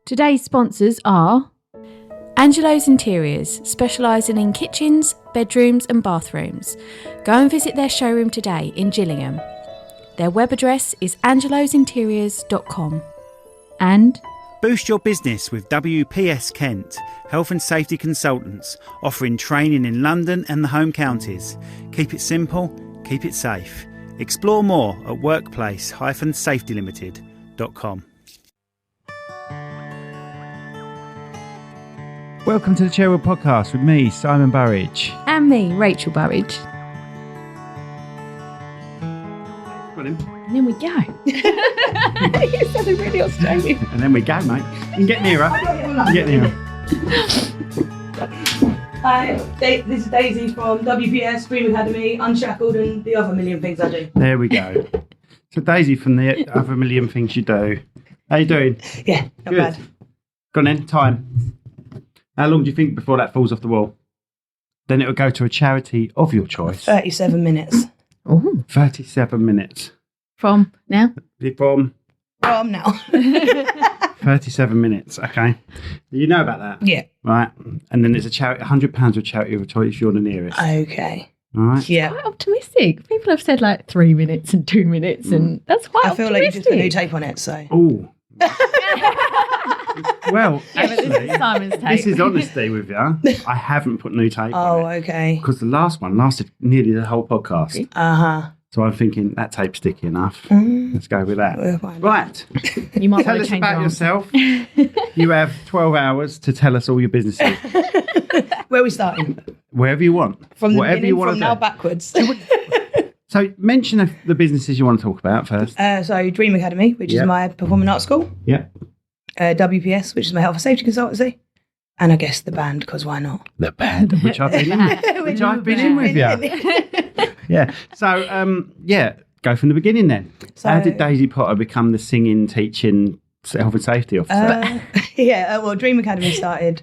Today's sponsors are Angelo's Interiors, specialising in kitchens, bedrooms and bathrooms. Go and visit their showroom today in Gillingham. Their web address is angelosinteriors.com. And boost your business with WPS Kent, health and safety consultants, offering training in London and the home counties. Keep it simple, keep it safe. Explore more at workplace-safetylimited.com. Welcome to the Cherrywood Podcast with me, Simon Burridge. and me, Rachel Burridge. Got him. And then we go. You sounded really Australian. And then we go, mate. You can get nearer. Get nearer. Hi, this is Dayzee from WPS, Dream Academy, Unshackled and the other million things I do. There we go. So Daisy from the other million things you do. How you doing? Yeah, not Good. bad. Go on then, time. How long do you think before that falls off the wall? Then it will go to a charity of your choice. 37 minutes. Oh, 37 minutes. from now? From Now. 37 minutes, okay. You know about that? Yeah. Right. And then it's a charity, £100 to a charity of your choice if you're the nearest. Okay. All right. Yeah. Quite optimistic. People have said like 3 minutes and 2 minutes, and that's quite I feel like you just optimistic. put a new tape on it, so. Oh. Well, Yeah, but this actually, is Simon's tape. this is honesty with you. I haven't put new tape Oh, on it okay. because the last one lasted nearly the whole podcast. Uh-huh. So I'm thinking that tape's sticky enough. Let's go with that. We'll find out. Right. You might Tell want us to change about your answer. yourself. You have 12 hours to tell us all your businesses. Where are we starting? Wherever you want. From the Whatever you beginning, want from to now do. backwards. So mention the businesses you want to talk about first. So Dream Academy, which Yep. is my performing arts school. Yeah. WPS, which is my health and safety consultancy. And I guess the band, because why not? The band, which I've been in, which I've been in with you. Yeah. So, go from the beginning then. So- How did Dayzee Potter become the singing, teaching, health and safety officer? Well, Dream Academy started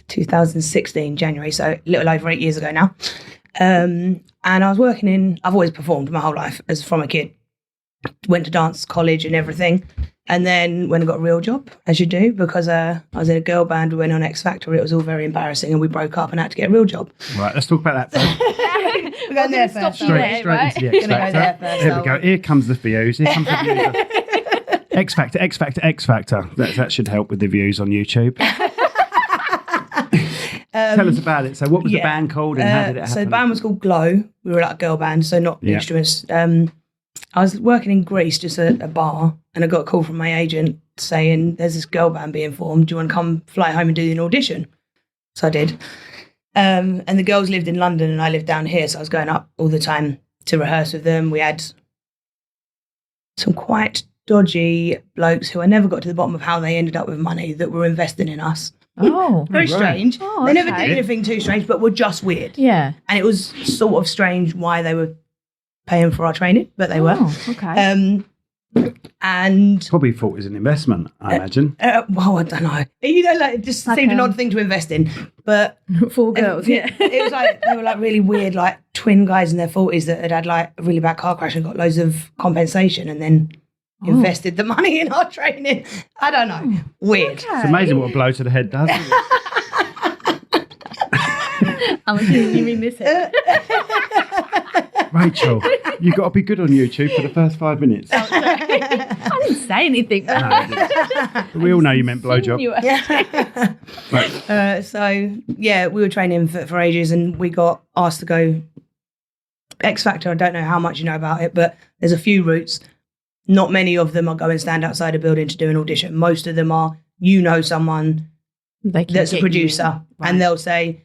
2016, January, so a little over 8 years ago now. And I was I've always performed my whole life from a kid. Went to dance college and everything. And then when I got a real job, as you do, because I was in a girl band, we went on X Factor, it was all very embarrassing and we broke up and had to get a real job. Right, let's talk about that first. We're going there Stop first. you Straight there, into the X Gonna go there Factor. first, Here we I'll- go. Here comes the views. Here comes the views. X Factor, X Factor, X Factor. That should help with the views on YouTube. Tell us about it. So what was the band called and how did it happen? So the band was called Glow. We were like a girl band, so not Yeah. instruments. I was working in Greece, just at a bar, and I got a call from my agent saying, there's this girl band being formed. Do you want to come fly home and do an audition? So I did. And the girls lived in London and I lived down here, so I was going up all the time to rehearse with them. We had some quite dodgy blokes who I never got to the bottom of how they ended up with money that were investing in us. Oh, Very Right. strange. Oh, They never okay. did anything too strange, but were just weird. yeah. And it was sort of strange why they were paying for our training, but they were. Oh, okay. And Probably thought it was an investment, I imagine. well, I don't know. You know, like it just Like, seemed an odd thing to invest in. But Four girls, yeah. it was like they were like really weird, like twin guys in their 40s that had like a really bad car crash and got loads of compensation, and then invested the money in our training. I don't know. Weird. It's amazing what a blow to the head does. Isn't it? I'm assuming you mean this head. Rachel, you've got to be good on YouTube for the first 5 minutes. I didn't say anything. We all know you meant blowjob. Right. So yeah, we were training for ages, and we got asked to go X Factor. I don't know how much you know about it, but there's a few routes. Not many of them are go and stand outside a building to do an audition. Most of them are, someone that's a producer, and they'll say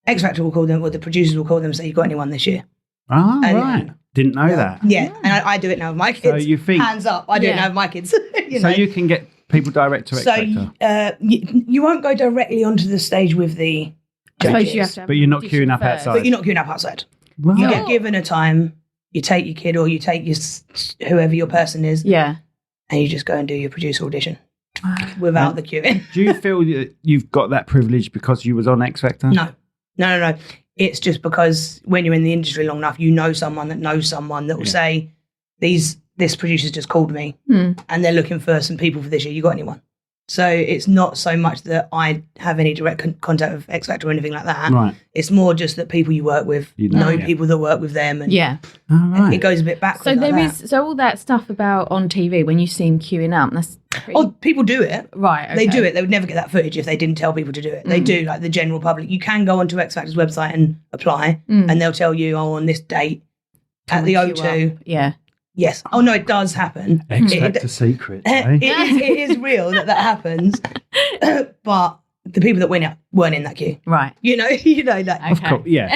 X Factor will call them, or the producers will call them and say, you got anyone this year? Ah, And- right. Didn't know that. Yeah, and I do it now with my kids. So you think- hands up, I do it now with my kids. you So know. you can get people direct to X So Factor. you won't go directly onto the stage with the I suppose judges, you have to have But an you're not audition queuing up first. outside. but you're not queuing up outside. Right. You get given a time, you take your kid or you take whoever your person is, Yeah. and you just go and do your producer audition without the queuing. Do you feel that you've got that privilege because you was on X Factor? No. It's just because when you're in the industry long enough, you know someone that knows someone that will say, this producer's just called me and they're looking for some people for this year. You got anyone? So it's not so much that I have any direct contact with X Factor or anything like that. Right. It's more just that people you work with know people that work with them, and Yeah. All right. it goes a bit backwards. So like there that. is so all that stuff about on TV when you see him queuing up. That's pretty, Oh, people do it. right. Okay. They do it. They would never get that footage if they didn't tell people to do it. They do, like the general public. You can go onto X Factor's website and apply, and they'll tell you, on this date at the Queue O2. up. Yeah. Yes. Oh, no, it does happen. X Factor secret. Eh? It is real that happens. But the people that win it weren't in that queue. Right. You know that. Of course, yeah.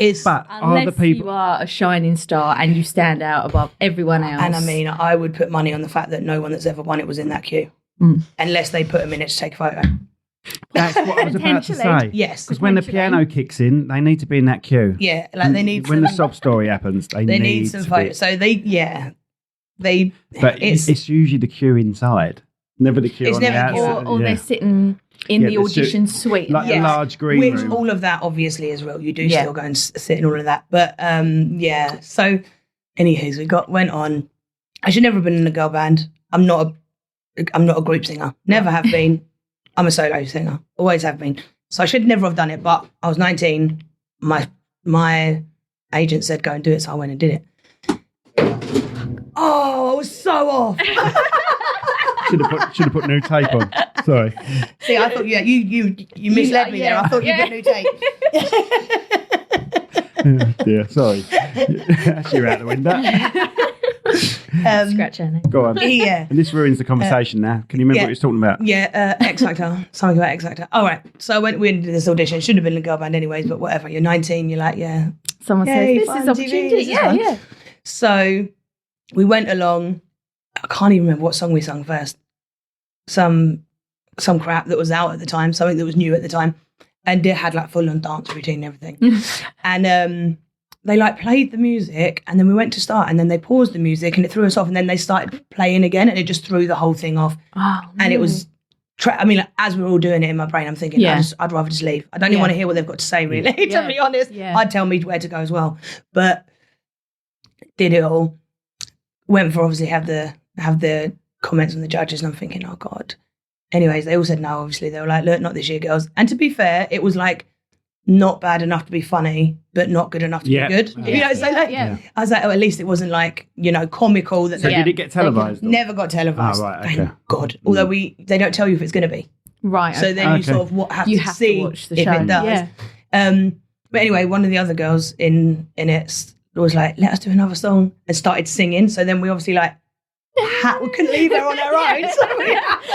It's, But are Unless the people? you are a shining star and you stand out above everyone else. and I mean, I would put money on the fact that no one that's ever won it was in that queue. Unless they put a minute to take a photo. That's what I was about to say. Yes. Because when the piano kicks in, they need to be in that queue. Yeah, like they need When some, the sob story happens, they need some to photos. So they. But it's usually the queue inside, never the queue It's on the never the queue. outside. or they're sitting in Yeah, the the audition suite. like Yes. a large green which room. all of that obviously is real. You do Yeah. still go and sit in all of that. But yeah. So, anywho's, went on. I should never have been in a girl band. I'm not a group singer. Never have been. I'm a solo singer. Always have been. So I should never have done it. But I was 19. My agent said go and do it, so I went and did it. Oh, I was so off. Should have put new tape on. Sorry. See, I thought you misled me there. I thought you put new tape. Yeah, sorry. Actually, you're out the window. Scratch her name. Go on. Yeah. And this ruins the conversation now. Can you remember what you was talking about? Yeah, X Factor. Something about X Factor. All right. So we did this audition. Should have been a girl band anyways, but whatever. You're 19. You're like, yeah. Someone Yay, says, this fun is TV, opportunity. this is Yeah, fun. yeah. So we went along. I can't even remember what song we sung first. Some crap that was out at the time, something that was new at the time, and it had like full on dance routine and everything. And they like played the music, and then we went to start, and then they paused the music, and it threw us off, and then they started playing again, and it just threw the whole thing off. Oh, And it was. I mean, like, as we're all doing it in my brain, I'm thinking, Yeah. I'd rather just leave. I don't even want to hear what they've got to say, really. Yeah. To be honest, Yeah. I'd tell me where to go as well. But did it all. Went for obviously have the comments from the judges, and I'm thinking, oh God. Anyways, they all said no. Obviously, they were like, look, not this year, girls. And to be fair, it was like not bad enough to be funny, but not good enough to be good. Yeah. You know, so like, Yeah. I was like, oh, at least it wasn't like, comical. That So they did it get televised? or- never got televised. Oh, right, Thank okay. God. Although they don't tell you if it's going to be. Right. So then you Okay. sort of have You to have to see watch the if show. it does. Yeah. But anyway, one of the other girls in it was like, let us do another song, and started singing. So then we obviously we couldn't leave her on her own. So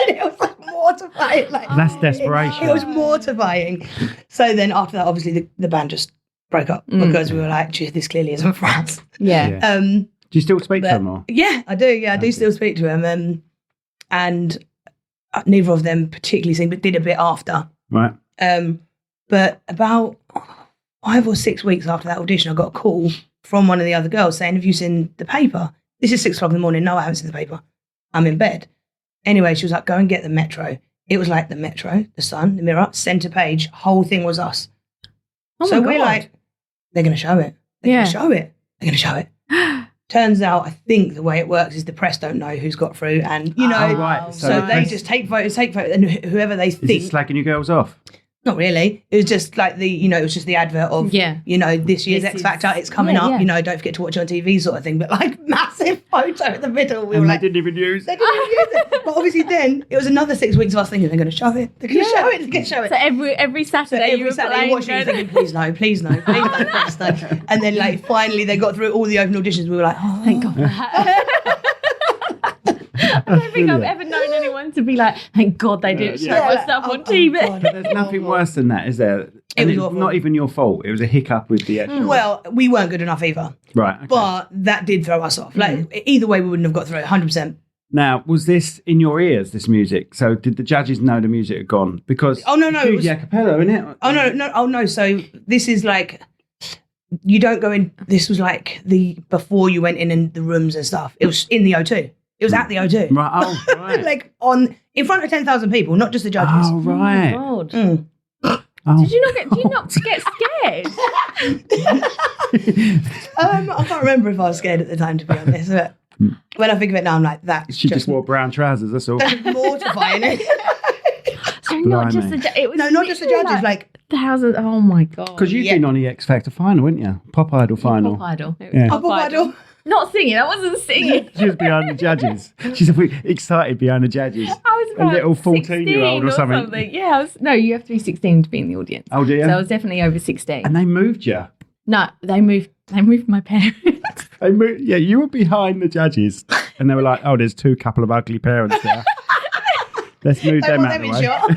it was like mortifying. Like, That's desperation. it was mortifying. So then after that, obviously the band just broke up because we were like, gee, this clearly isn't for us. Yeah. Yeah. Um, Do you still speak to but- them or? yeah, I do. Yeah, I do still speak to them. And neither of them particularly sing, but did a bit after. Right. But about 5 or 6 weeks after that audition, I got a call from one of the other girls saying, have you seen the paper? This is 6 o'clock in the morning. No, I haven't seen the paper. I'm in bed. Anyway, she was like, go and get the Metro. It was like the Metro, the Sun, the Mirror, centre page, whole thing was us. Oh So my we're God. like, they're going to show it. They're going to show it. They're going to show it. Turns out, I think the way it works is the press don't know who's got through, and Oh, right. so the they press- just take photos, and whoever they Is it think. slagging you girls off? Not really. It was just like it was just the advert of, this year's This X is- Factor, it's coming Yeah, up, yeah. don't forget to watch it on TV sort of thing. But like massive photo in the middle. We And were they like, didn't even use. they didn't use it. But obviously then it was another 6 weeks of us thinking, they're going to show it. They're going to show it. They're going to show it. So every So Saturday, you every were Saturday playing, watching it, thinking, please no, please no, please no, please no. And then like finally they got through all the open auditions. We were like, oh, Thank God. I don't think I've ever known anyone to be like, thank God they didn't show Yeah. my stuff on Oh, TV. God. But there's nothing worse than that, is there? It And was it's awful. not even your fault. It was a hiccup with the actual. Well, we weren't good enough either. Right. Okay. But that did throw us off. Like either way, we wouldn't have got through it 100%. Now, was this in your ears, this music? So did the judges know the music had gone? Because Oh, no, no, it's it usually a cappella, isn't it? Oh no. So this is like, you don't go in. This was like before you went in the rooms and stuff. It was in the O2. It was at the O2. Right. Oh, right. Like in front of 10,000 people, not just the judges. Oh, right. God. Mm. Oh. Did you not get scared? I can't remember if I was scared at the time, to be honest. But when I think of it now, I'm like, that's She just wore brown trousers, that's all. mortifying. And not just Blimey. the it was not just the literally judges, like thousands. Oh my god! Because you've Yeah. been on the X Factor final, weren't you? Pop Idol final. Pop Idol. It was Yeah. Pop Pop Idol. Idol. Not singing. I wasn't singing. She was behind the judges. She's excited behind the judges. I was A about little 14-year-old or 16 something. Yeah. No, you have to be 16 to be in the audience. Oh, do you? So I was definitely over 16. And they moved you. No, they moved my parents. They moved. Yeah, you were behind the judges, and they were like, "Oh, there's two couple of ugly parents there. Let's move They them want out them the in way." shot. And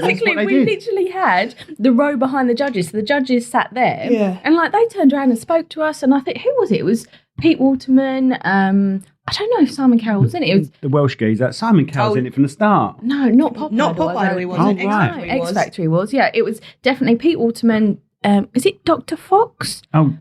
that's Basically, what they we did. literally had the row behind the judges. So the judges sat there. Yeah. And like they turned around and spoke to us. And I think, who was it? It was Pete Waterman. I don't know if Simon Carroll was in it. It was, The Welsh geezer. Simon Cowell's Oh. in it from the start. no, not Pop Not Idol. Pop I Idol, don't- he wasn't. Oh, right. X Factor he X was. Factor he was. Yeah, it was definitely Pete Waterman. Is it Dr. Fox? Oh,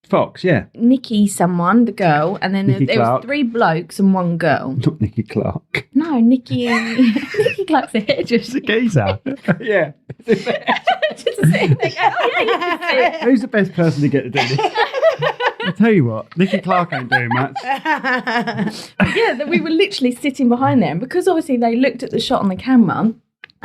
Fox, yeah. Nikki, someone, the girl, and then Nikki there was Clark. 3 blokes and 1 girl. Not Nicky Clark. No, Nikki and Nikki Clark's a hairdresser. The geezer. Yeah. Just to sit there going, oh yeah, you can see it. Who's the best person to get to do this? I'll tell you what, Nicky Clark ain't doing much. Yeah, that we were literally sitting behind there, and because obviously they looked at the shot on the camera.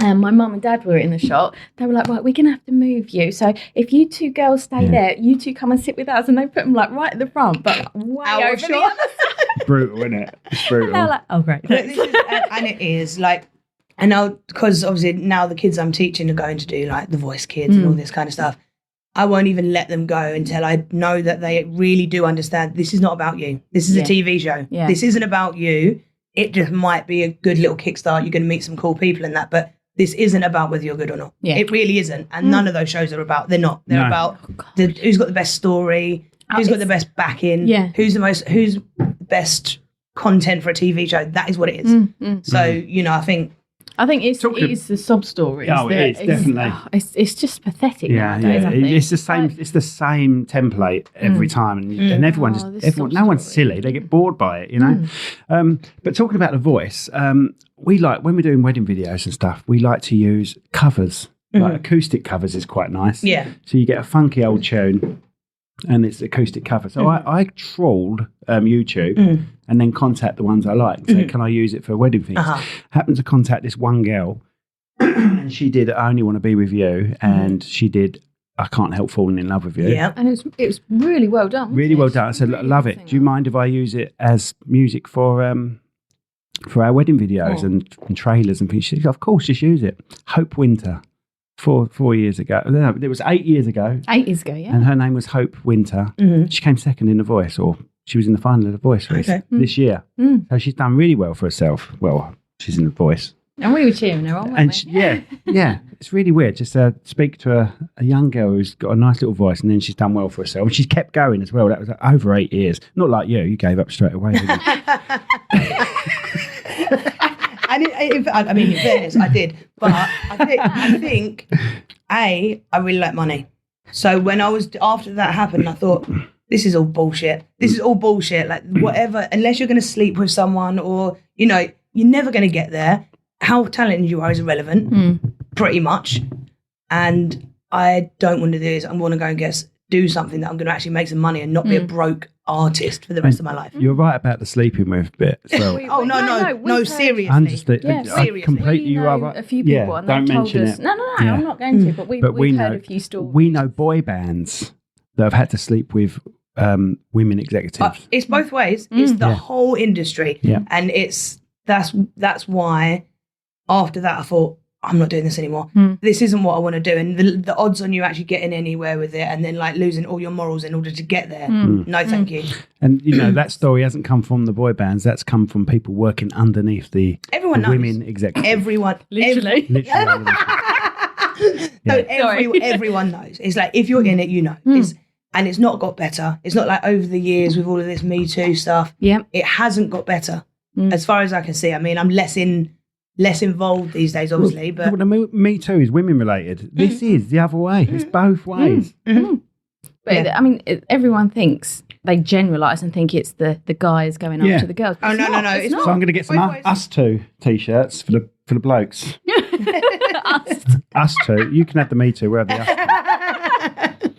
And my mum and dad were in the shot. They were like, right, we're going to have to move you. So if you 2 girls stay there, you 2 come and sit with us. And they put them like right at the front, but way Out of over the shot. other side. Brutal, isn't it? It's brutal. And they were like, oh, great. But this is, and it is like, and now because obviously now the kids I'm teaching are going to do like the Voice Kids and all this kind of stuff. I won't even let them go until I know that they really do understand this is not about you. This is a TV show. Yeah. This isn't about you. It just might be a good little kickstart. You're going to meet some cool people in that, but this isn't about whether you're good or not. Yeah. It really isn't. And none of those shows are about. They're not. They're No. about who's got the best story, who's got the best backing, who's best content for a TV show. That is what it is. So I think it's the sob stories. Oh, it is, definitely. It's just pathetic. Yeah, nowadays, I think. it's the same. It's the same template every time, and everyone Oh, this everyone. sob No one's story. silly. They get bored by it, you know. But talking about the voice, we like when we're doing wedding videos and stuff. We like to use covers, like acoustic covers is quite nice. Yeah. So you get a funky old tune, and it's acoustic cover. So I trawled YouTube and then contact the ones I like. So can I use it for wedding things? Happened to contact this one girl, and she did I Only Want to Be With You, and she did I Can't Help Falling in Love With You. yeah. And it was really well done. Really well done. I said, Really love good it. singer. Do you mind if I use it as music for our wedding videos and trailers and things? She said, of course, just use it. Hope Winter, 4 years ago. No, it was 8 years ago. 8 years ago, yeah. And her name was Hope Winter. She came second in The Voice, or she was in the final of The Voice this year. So she's done really well for herself. Well, she's in The Voice. And we were cheering her on, weren't And we? yeah, it's really weird. Just speak to a young girl who's got a nice little voice, and then she's done well for herself. And she's kept going as well. That was over 8 years. Not like you gave up straight away. Didn't you? And in fairness, I did. But I think, I really like money. So when after that happened, I thought, this is all bullshit. This is all bullshit. Like, whatever, unless you're going to sleep with someone or, you're never going to get there. How talented you are is irrelevant, pretty much. And I don't want to do this. I want to go and do something that I'm going to actually make some money and not be a broke artist for the rest of my life. You're right about the sleeping with bit as well. Oh, no, we've seriously. Understood. Yeah, I seriously. completely. We You know are right. a few people, Yeah, and don't they've told mention us. it. No, Yeah. I'm not going to. But we we've know heard a few stories. We know boy bands that have had to sleep with women executives. It's both ways. It's the whole industry. Yeah. And that's why after that I thought, I'm not doing this anymore. This isn't what I want to do. And the odds on you actually getting anywhere with it and then like losing all your morals in order to get there. No, thank you. And that story hasn't come from the boy bands. That's come from people working underneath the Everyone knows. women executives. Everyone. Literally. Literally. Everyone knows. It's like, if you're in it, you know. And it's not got better. It's not like over the years with all of this Me Too stuff. Yeah. It hasn't got better. As far as I can see. I mean, I'm less involved these days, obviously, but The Me Too is women related. This is the other way. It's both ways. But I mean, everyone thinks they generalise and think it's the guys going after the girls. Oh, It's no, not. no, it's not. So I'm going to get some Both ways. Us Two t-shirts for the blokes. Us Two. You can have the Me Too. We're the Us Two.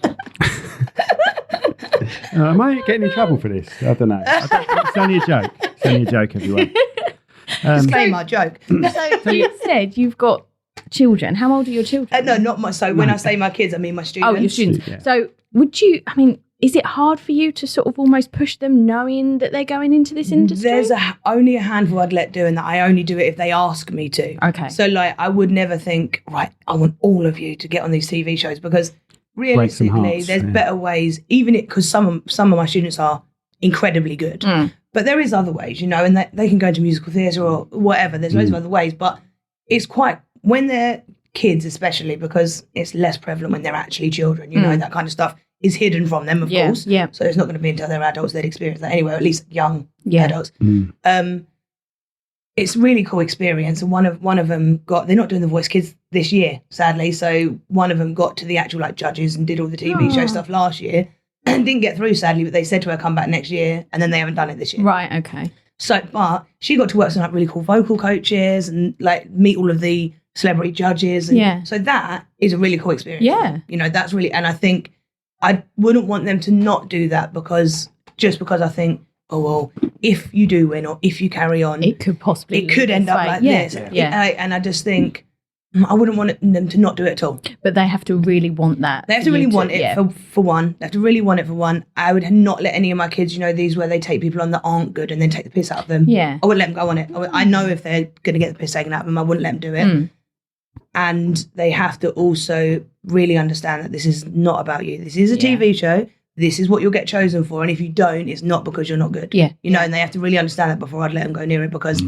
Am I getting in trouble for this? I don't know. It's only a joke. It's only a joke, everyone. disclaimer, joke. So you said you've got children. How old are your children? No, not my. So when I say my kids, I mean my students. Oh, your students. Yeah. So would you? I mean, is it hard for you to sort of almost push them, knowing that they're going into this industry? There's only a handful I'd let do, and that I only do it if they ask me to. Okay. So like, I would never think, right, I want all of you to get on these TV shows, because realistically, hearts, there's yeah. better ways. Even because some of my students are incredibly good, but there is other ways, and they can go into musical theatre or whatever. There's loads of other ways, but it's quite when they're kids, especially because it's less prevalent when they're actually children. That kind of stuff is hidden from them, of course. Yeah. So it's not going to be until they're adults they'd experience that anyway, or at least young adults. It's a really cool experience. And one of them they're not doing The Voice Kids this year, sadly. So one of them got to the actual judges and did all the TV show stuff last year and didn't get through, sadly, but they said to her, come back next year, and then they haven't done it this year. Right, okay. So, but she got to work with some really cool vocal coaches and meet all of the celebrity judges. And so that is a really cool experience. Yeah. That's really, and I think I wouldn't want them to not do that because I think, oh, well, if you do win or if you carry on, it could end up like this. And I just think I wouldn't want them to not do it at all. But they have to really want that. They have to really want it for one. They have to really want it for one. I would not let any of my kids, these where they take people on that aren't good and then take the piss out of them. Yeah. I wouldn't let them go on it. I know if they're going to get the piss taken out of them, I wouldn't let them do it. And they have to also really understand that this is not about you. This is a TV show. This is what you'll get chosen for. And if you don't, it's not because you're not good. Yeah. And they have to really understand that before I'd let them go near it, because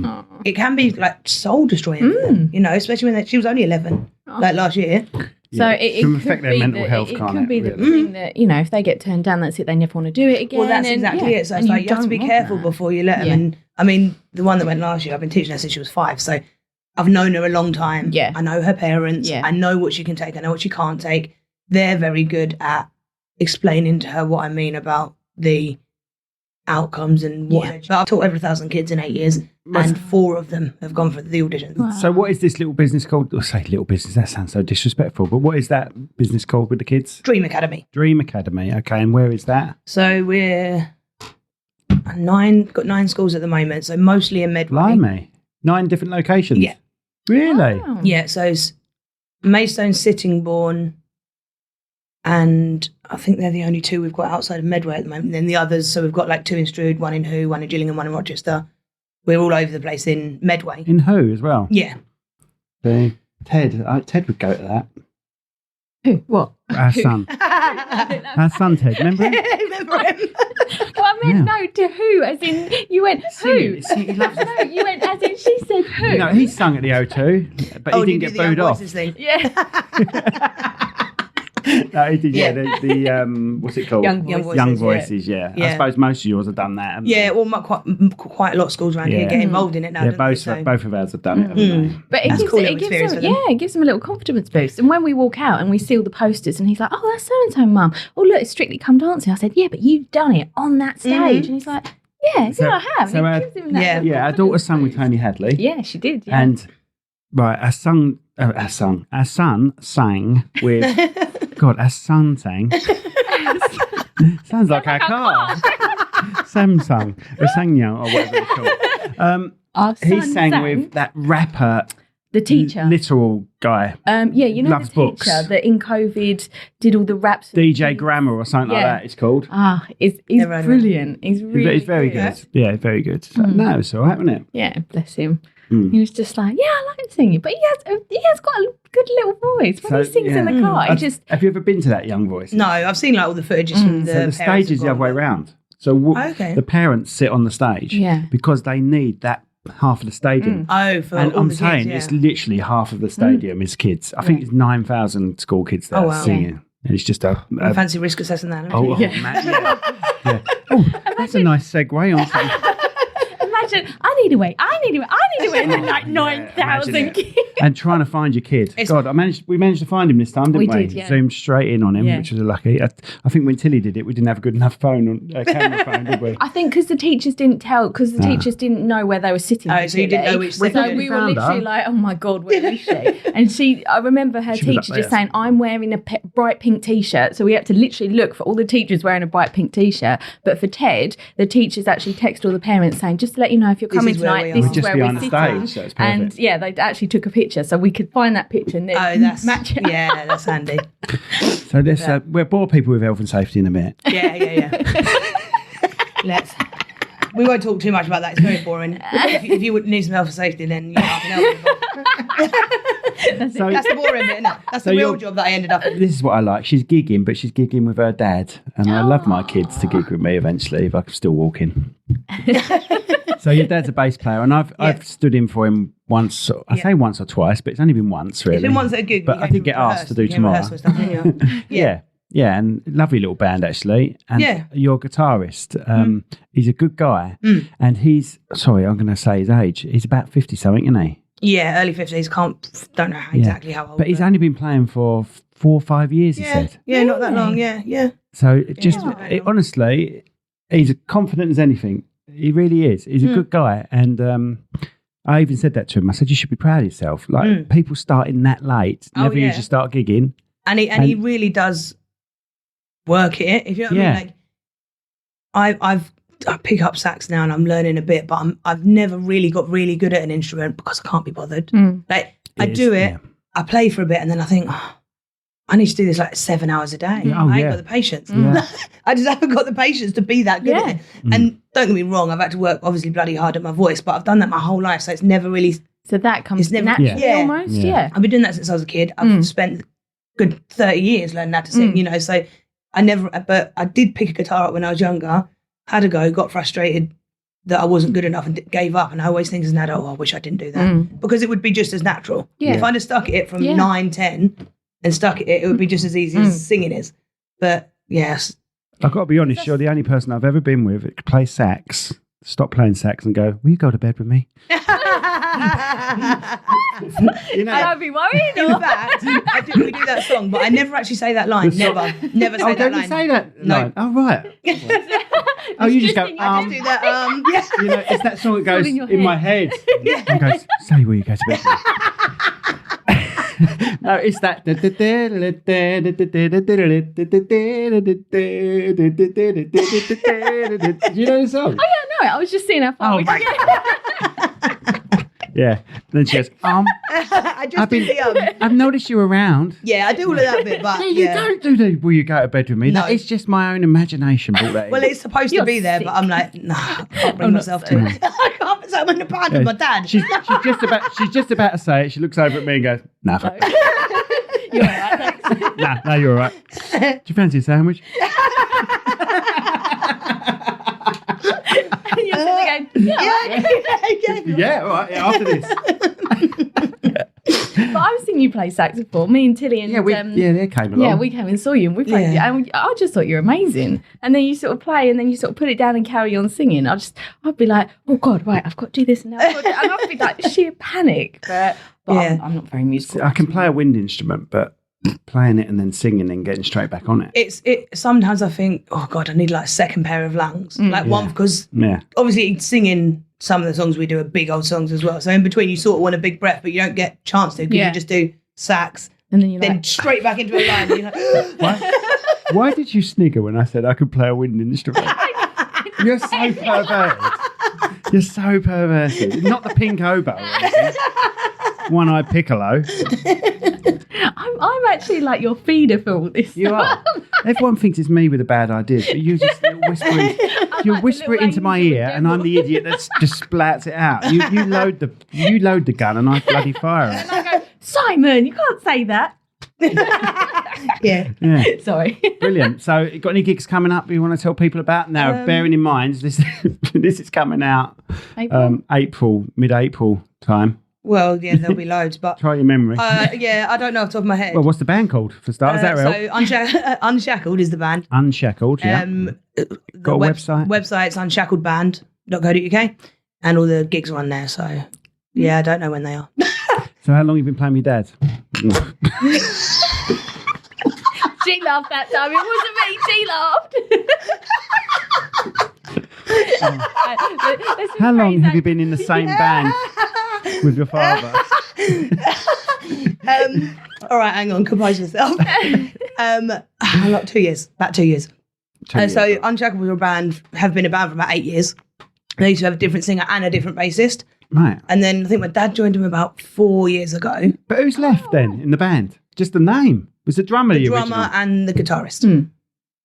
it can be soul destroying for them, especially when she was only 11, last year. So it can could affect their be mental health, it can't could it, be the really? thing that, if they get turned down, that's it, they never want to do it again. Well, that's exactly it. So it's you have to be careful before you let them. Yeah. And I mean, the one that went last year, I've been teaching her since she was 5. So I've known her a long time. Yeah. I know her parents. Yeah. I know what she can take. I know what she can't take. They're very good at explaining to her what I mean about the outcomes and what. But I've taught over 1,000 kids in 8 years, and 4 of them have gone for the auditions. Wow. So what is this little business called? I say little business, that sounds so disrespectful, but what is that business called with the kids? Dream Academy. Dream Academy, okay, and where is that? So we're got 9 schools at the moment, so mostly in Medway. Blimey. 9 different locations? Yeah. Really? Wow. Yeah, so it's Maidstone, Sittingbourne, and I think they're the only 2 we've got outside of Medway at the moment. And then the others, so we've got 2 in Strood, 1 in Who, 1 in Gillingham, 1 in Rochester. We're all over the place in Medway. In Who as well? Yeah. See, Ted would go to that. Who? What? Our son. Our son, Ted, remember him? Remember him? Well, I meant no to who, as in you went who. See, he loves it. No, you went as in she said who. No, he sung at the O2, but he didn't get booed off. Thing. Yeah. No, he did, the what's it called? Young Voices, yeah. Yeah. I suppose most of yours have done that, haven't Yeah, they? well, quite a lot of schools around here get involved in it now. Yeah, don't they? both of ours have done it, haven't they? But That's cool little experience for them. it gives them a little confidence boost. And when we walk out and we see all the posters and he's like, oh, that's so-and-so, Mum. Oh, look, it's Strictly Come Dancing. I said, yeah, but you've done it on that stage. And he's like, yeah, I have. so And it gives him that Yeah, our daughter sang with Tony Hadley. Yeah, she did. Yeah. And, right, our son sang with... God, our son sang. Sounds like our car. Samsung, or Sanyang, or whatever it's called. Our He son sang with that rapper, the teacher. literal guy, Yeah, you know loves the teacher books. that in COVID did all the raps. DJ Grammar or something like Yeah. that. It's called. He's Never heard of him. brilliant. He's really He's very good. Yeah, very good. So, no, it's all right, wasn't it? Yeah, bless him. He was just like, yeah, I like singing, but he has got a good little voice. When he sings in the car, he just... Have you ever been to that Young Voice? No, I've seen all the footages from the So the stage is the other way around. So Okay. the parents sit on the stage because they need that half of the stadium. Oh, for And all I'm the saying kids, it's literally half of the stadium is kids. I think it's 9,000 school kids there Oh, wow. singing. And it's just a fancy risk assessing that. oh, man, yeah. Oh, that's a nice segue on something. Imagine, I need a way, and then like 9,000 imagine kids. And trying to find your kid. God, we managed to find him this time, didn't we? We did, yeah. Zoomed straight in on him, Yeah. which was a lucky. I think when Tilly did it, we didn't have a good enough camera phone, did we? I think because the teachers didn't teachers didn't know where they were sitting. Oh, so you didn't know which So section. we were Found literally her. like, oh my God, where is she? And I remember her She was up teacher just there. saying, I'm wearing a bright pink t-shirt. So we had to literally look for all the teachers wearing a bright pink t-shirt. But for Ted, the teachers actually text all the parents saying, just to let you if you're coming tonight, this is just where behind we're the sitting. stage, so it's And perfect. yeah, they actually took a picture, so we could find that picture and then match it. Yeah, that's handy. So this, we'll bore people with health and safety in a minute. Yeah. We won't talk too much about that. It's very boring. If you would need some health and safety, then I can help you. So, That's the boring bit, isn't it? That's the real job that I ended up in. this is what I like. She's gigging, but she's gigging with her dad. And I love my kids to gig with me eventually if I'm still walking. So your dad's a bass player, and I've stood in for him once. I say once or twice, but it's only been once, really. It's been once at a gig. But I did get asked to do tomorrow. Yeah, and lovely little band actually. And your guitarist, he's a good guy, and he's sorry, I'm going to say his age. He's about 50 something, isn't he? Yeah, early 50s. Don't know exactly how old. But he's only been playing for 4 or 5 years. He said. Yeah, not that long. Yeah. So honestly, he's as confident as anything. He really is. He's a good guy, and I even said that to him. I said, you should be proud of yourself. Like people starting that late never usually start gigging, and he really does work it. If you know what I mean, like I pick up sax now and I'm learning a bit, but I've never really got really good at an instrument because I can't be bothered. Like I do it, I play for a bit, and then I think, I need to do this like 7 hours a day. I ain't got the patience. I just haven't got the patience to be that good at it. And don't get me wrong, I've had to work obviously bloody hard at my voice, but I've done that my whole life, so it's never really. So that comes naturally almost. Yeah. I've been doing that since I was a kid. I've spent good 30 years learning how to sing. So but I did pick a guitar up when I was younger, had a go, got frustrated that I wasn't good enough and gave up. And I always think as an adult, I wish I didn't do that because it would be just as natural. If I'd have stuck at it from 9, 10 and stuck at it, it would be just as easy as singing is. But yes. I've got to be honest, you're the only person I've ever been with that could play sax, stop playing sax and go, will you go to bed with me? And I'd be worried. In fact, we do that song, but I never actually say that line. Never say that line. Say that No. line? Oh, right. You just go, I just do that. You know, it's that song that goes in your in my head. And goes, say will you go to bed with me? No, it's that. Do you know the song? Oh yeah, no, I was just seeing how far we could get. Yeah. Then she goes, I just do the I've noticed you around. Yeah, I do all of that bit, but You don't do the will you go to bed with me? No. It's just my own imagination. Well, it's supposed to be there, but I'm like, no, I can't bring myself to it. I can't put something in the band with my dad. She's just about to say it. She looks over at me and goes, nah. You're all right, thanks. No, you're all right. Do you fancy a sandwich? And you're sitting there going, Yeah, all right. Yeah, after this. But I've seen you play sax before. Me and Tilly and they came along. Yeah, we came and saw you and we played. And I just thought you were amazing. And then you sort of play and then you sort of put it down and carry on singing. I'd be like, oh God, right, I've got to do this now. And I'd be like sheer panic. But I'm not very musical. I can play a wind instrument, but playing it and then singing and getting straight back on it. Sometimes I think, oh God, I need like a second pair of lungs. One, because obviously singing some of the songs we do are big old songs as well. So in between you sort of want a big breath, but you don't get a chance to because you just do sax and then you're like, straight back into a line. And you're like, Why did you snigger when I said I could play a wind instrument? You're so perverted. You're so perverted. Not the pink oboe or anything. One-eyed piccolo. I'm actually like your feeder for all this. You are. Everyone thinks it's me with the bad ideas, but you just whispering. You whisper it into my ear, and I'm the idiot that just splats it out. You load the gun, and I bloody fire it. And I go, Simon, you can't say that. yeah. Sorry. Brilliant. So, you got any gigs coming up you want to tell people about? Now, bearing in mind this is coming out mid-April time. Well, yeah, there'll be loads, but try your memory. I don't know off the top of my head. Well, what's the band called for starters? Is that real? So Unshackled is the band. Unshackled, yeah. Got a website? Website's unshackledband.co.uk, and all the gigs are on there. So yeah, I don't know when they are. So how long have you been playing with your dad? She laughed that time. It wasn't me. She laughed. How long have you been in the same band with your father? All right, hang on, compose yourself. 2 years, about 2 years. So Unshackled was have been a band for about 8 years. They used to have a different singer and a different bassist. Right. And then I think my dad joined him about 4 years ago. But who's left then in the band? Just the name. Was the drummer The original? drummer and the guitarist.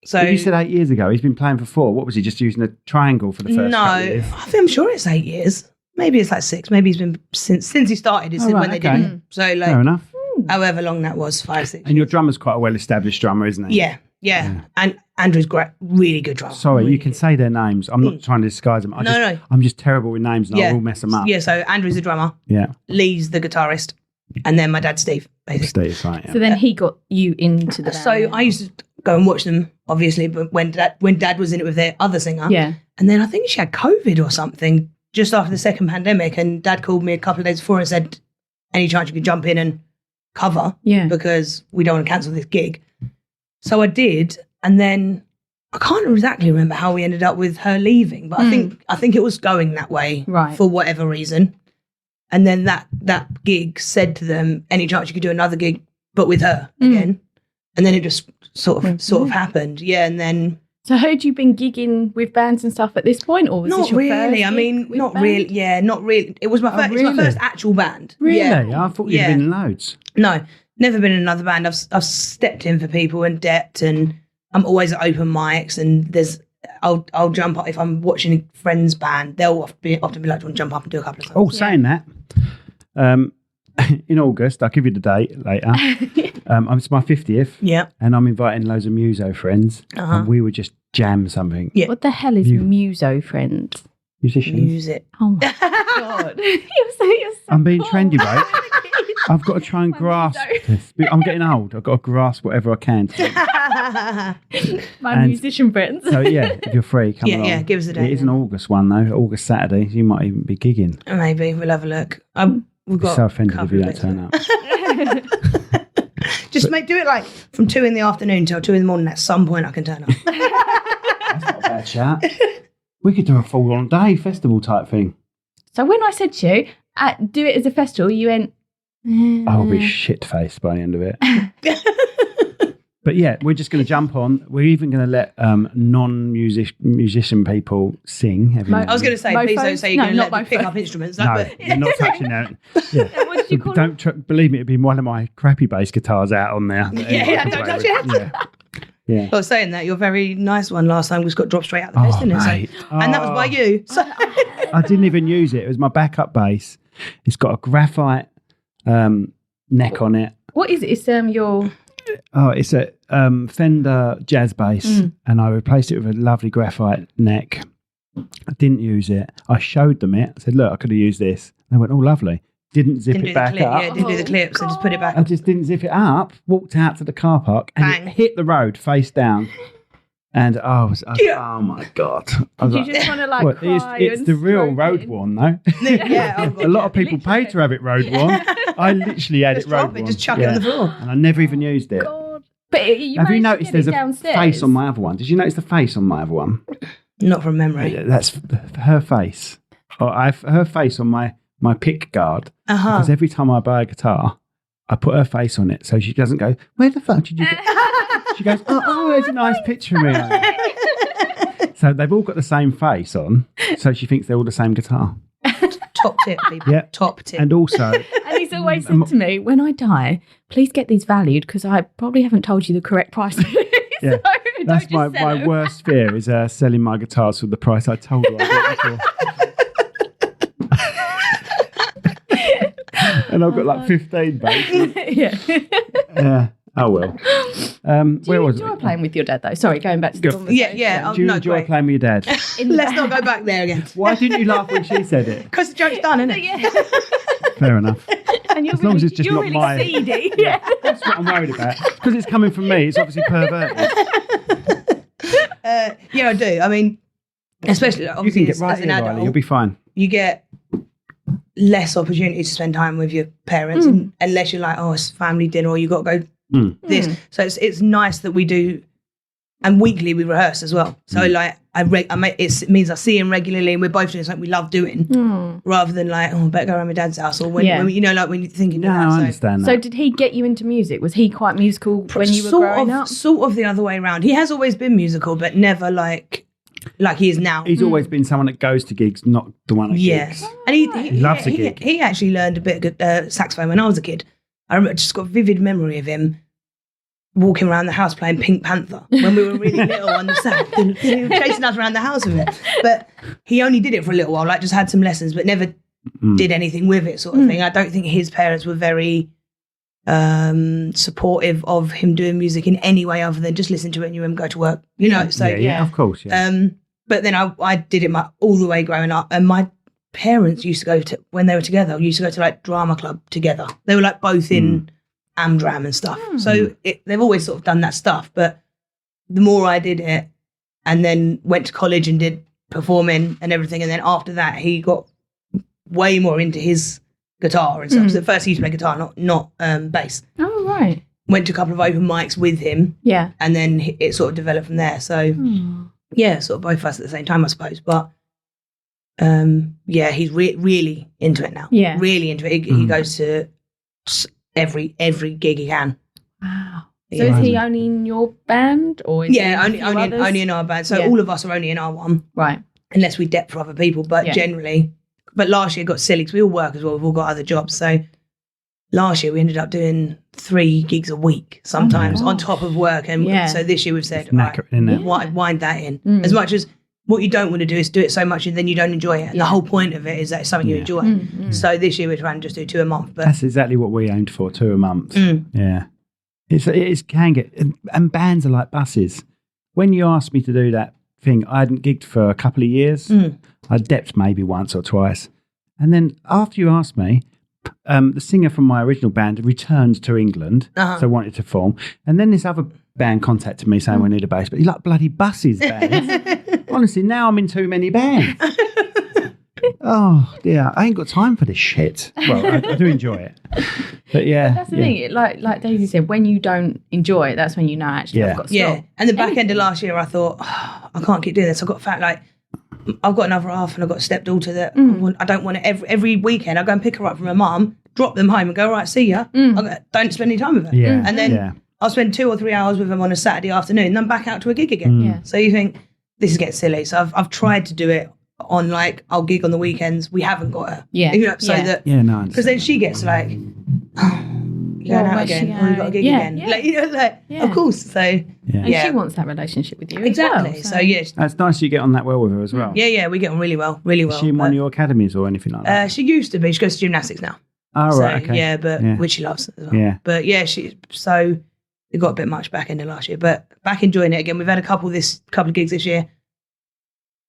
So But you said 8 years ago. He's been playing for 4. What was he, just using a triangle for the first no, couple of years? I'm sure it's 8 years. Maybe it's like 6. Maybe he's been since he started. It's Oh, right, when they okay. did it. So like Fair enough. however long that was, 5, 6. And your drummer's quite a well-established drummer, isn't he? Yeah. And Andrew's great, really good drummer. Sorry, Really you can say their names. I'm not trying to disguise them. No. I'm just terrible with names and I will mess them up. Yeah, so Andrew's the drummer, Yeah. Lee's the guitarist, and then my dad, Steve, basically. Steve, right. Yeah. So then he got you into the band. So I used to go and watch them, obviously, but when dad was in it with their other singer. Yeah. And then I think she had COVID or something just after the second pandemic, and dad called me a couple of days before and said, any chance you could jump in and cover? Yeah. Because we don't want to cancel this gig. So I did, and then I can't exactly remember how we ended up with her leaving, but I think it was going that way for whatever reason. And then that gig said to them, any chance you could do another gig, but with her again? And then it just sort of happened. Yeah, and then... So had you been gigging with bands and stuff at this point, or was not this your really. first I mean, gig with not band? really. Yeah, not really. It was my first. It's my really? first actual band. Really? Yeah. I thought you'd been in loads. No, never been in another band. I've stepped in for people and Dept, and I'm always at open mics. And I'll jump up if I'm watching a friend's band. They'll often be like, "Do you want to jump up and do a couple of songs?" Oh, saying that, in August, I'll give you the date later. It's my 50th. Yeah. And I'm inviting loads of Muso friends. Uh-huh. And we would just jam something. Yeah. What the hell is Muso, friends? Musicians. Music. Oh my god. You're so I'm being trendy, mate. I've got to try and grasp this. I'm getting old. I've got to grasp whatever I can. My musician friends. So, yeah, if you're free, come along. Yeah, give us a date. It is an August one, though. August Saturday. You might even be gigging. Maybe we'll have a look. We've got so offended a if couple you of don't bits. turn up. Just do it like from 2 PM till 2 AM. At some point, I can turn up. That's not a bad shout. We could do a full-on day festival type thing. So when I said to you, do it as a festival, you went... I'll be shit-faced by the end of it. But yeah, we're just going to jump on. We're even going to let non-musician people sing. I was going to say, please don't say you're going to let them pick up instruments. No, you're not touching that. Yeah. What did you call it? Believe me, it'd be one of my crappy bass guitars out on there. Yeah, don't touch it. Yeah. I was saying that your very nice one last time just got dropped straight out the case, didn't it? Mate. And that was by you. So. I didn't even use it. It was my backup bass. It's got a graphite neck on it. What is it? It's your... Oh, it's a Fender jazz bass, and I replaced it with a lovely graphite neck. I didn't use it. I showed them it. I said, look, I could have used this. They went, oh, lovely. Didn't zip it back up. Yeah, didn't do the clip, so just put it back. I just didn't zip it up, walked out to the car park, and Bang. it hit the road face down. And oh my God. I was You like, just want to well, cry it's and the real stroke road it. one, though. Yeah, A lot of people pay to have it road one. I literally had Just it road drop it, one. just chuck it on the floor. And I never even used it. God. But you Have you managed to noticed get there's it a downstairs? face on my other one? Did you notice the face on my other one? Not from memory. That's her face. Oh, her face on my pick guard. Because every time I buy a guitar, I put her face on it so she doesn't go, where the fuck did you get? She goes, oh, there's a nice picture of me on it. So they've all got the same face on, so she thinks they're all the same guitar. Top tip, people. Yeah. Top tip. And also... And he's always said to me, when I die, please get these valued because I probably haven't told you the correct price. Yeah. So That's don't just sell my them. worst fear is selling my guitars for the price I told her I got before. And I've got like 15 bass. Yeah. Yeah. Oh well. Do Where you was enjoy it? playing with your dad though? Sorry, going back to the Go. conversation. Yeah. Do you enjoy playing with your dad? Let's not go back there again. Why didn't you laugh when she said it? Because the joke's done, isn't it? Yeah. Fair enough. And you're As long as it's just you're not really mine. seedy. Yeah. That's what I'm worried about. Because it's coming from me, it's obviously perverted. Yeah, I do. I mean, especially You obviously can get right as an here, Riley. adult, You'll be fine. you get less opportunity to spend time with your parents unless you're like, oh, it's family dinner or you got to go this. So it's nice that we do, and weekly we rehearse as well. So like it means I see him regularly and we're both doing something we love doing rather than like, oh, I better go around my dad's house or when you know, like when you're thinking No, I understand So that. did he get you into music? Was he quite musical when you were growing up? Sort of the other way around. He has always been musical, but never like like he is now. He's always been someone that goes to gigs, not the one at gigs. And he loves a gig. He actually learned a bit of saxophone when I was a kid. I remember, just got a vivid memory of him walking around the house playing Pink Panther when we were really little on the sax. He was chasing us around the house with it. But he only did it for a little while, like just had some lessons, but never did anything with it, sort of thing. I don't think his parents were very supportive of him doing music in any way other than just listen to it in your room, go to work, you know. So yeah, of course. Yeah. But then I did it all the way growing up, and my parents used to go to, when they were together, used to go to like drama club together. They were like both in Amdram and stuff. So they've always sort of done that stuff. But the more I did it, and then went to college and did performing and everything, and then after that he got way more into his guitar and stuff. So at first he used to play guitar, not bass. Oh, right. Went to a couple of open mics with him. Yeah. And then it sort of developed from there. So yeah, sort of both of us at the same time, I suppose. But yeah, he's really into it now. Yeah. Really into it. He goes to every gig he can. Wow. So is he only in your band, or is only in our band. So all of us are only in our one. Right. Unless we dep for other people, but generally. But last year it got silly because we all work as well. We've all got other jobs. So last year we ended up doing 3 gigs a week sometimes on top of work. And so this year we've said, wind that in. As much as what you don't want to do is do it so much and then you don't enjoy it. And the whole point of it is that it's something you enjoy. So this year we're trying to just do 2 a month. But that's exactly what we aimed for, 2 a month. Yeah. It can get, and bands are like buses. When you asked me to do that thing, I hadn't gigged for a couple of years. I depped maybe once or twice. And then after you asked me, the singer from my original band returned to England, so wanted to form. And then this other band contacted me saying we need a bass, but he's like bloody buses bands. Honestly, now I'm in too many bands. Oh dear, I ain't got time for this shit. Well, I do enjoy it, but yeah, that's the thing. Like Dayzee said, when you don't enjoy it, that's when you know actually I've got to stop. And the back end of last year, I thought I can't keep doing this. I've got I've got another half, and I've got a stepdaughter that I don't want to. Every weekend, I go and pick her up from her mum, drop them home, and go, right, see ya. Don't spend any time with her. Yeah, and then I'll spend 2 or 3 hours with them on a Saturday afternoon, and then back out to a gig again. So you think this is getting silly. So I've tried to do it on I'll gig on the weekends. We haven't got her. That because then she gets like, going out again. Or we've got a gig again. Of course. So and she wants that relationship with you exactly. as well. So it's nice you get on that well with her as well. Yeah, we get on really well. Is she in one of your academies or anything like that? She used to be. She goes to gymnastics now. Oh, right, okay. Yeah, but which she loves as well. Yeah. But yeah, it got a bit much back end of last year, but back enjoying it again. We've had a couple of gigs this year.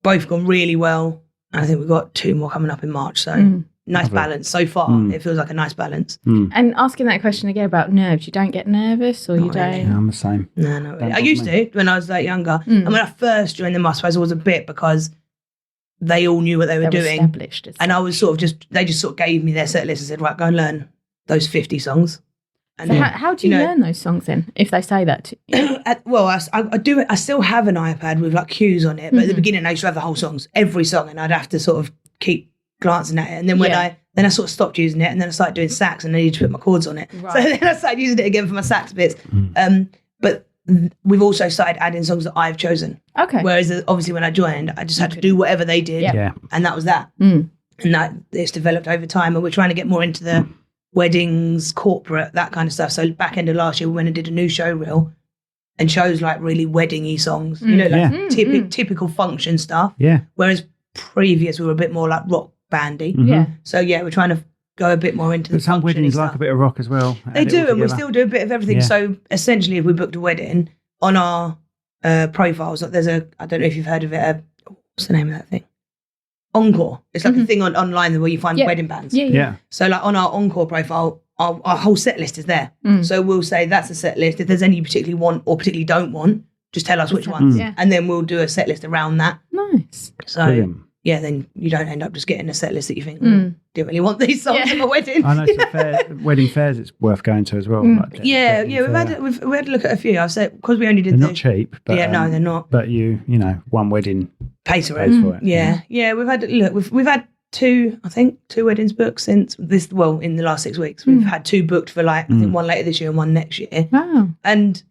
Both gone really well. And I think we've got 2 more coming up in March. So nice balance so far. It feels like a nice balance. And asking that question again about nerves, you don't get nervous or not you don't? Really. Yeah, I'm the same. No, not really. I used to when I was younger. And when I first joined them, I suppose I was a bit because they all knew what they were doing. Established. And I was sort of they just sort of gave me their set list and said, right, go and learn those 50 songs. And so how do you learn those songs then, if they say that to you? Well, I do it. I still have an iPad with cues on it, but at the beginning I used to have the whole songs, every song, and I'd have to sort of keep glancing at it. And then when I sort of stopped using it, and then I started doing sax, and I needed to put my chords on it. Right. So then I started using it again for my sax bits. But we've also started adding songs that I've chosen. Okay. Whereas obviously when I joined, I just had to do whatever they did, and that was that. And that it's developed over time, and we're trying to get more into the weddings, corporate, that kind of stuff. So back end of last year, we went and did a new show reel and chose really wedding-y songs, typical function stuff. Yeah. Whereas previous, we were a bit more rock bandy. Yeah. So we're trying to go a bit more into the some weddings like a bit of rock as well. They do, and we still do a bit of everything. So essentially, if we booked a wedding on our profiles, there's I don't know if you've heard of it. What's the name of that thing? Encore. It's like a thing online where you find wedding bands. Yeah. So on our Encore profile, our whole set list is there. So we'll say that's a set list. If there's any you particularly want or particularly don't want, just tell us which ones. And then we'll do a set list around that. Nice. So then you don't end up just getting a set list that you think, didn't really want these songs at my wedding. I know wedding fairs it's worth going to as well. We've had a look at a few. I've said because we only did not cheap. But, no, they're not. But one wedding pays for it. Yeah. We've had 2 weddings booked since this. Well, in the last 6 weeks, we've had 2 booked for I think one later this year and one next year. Wow. And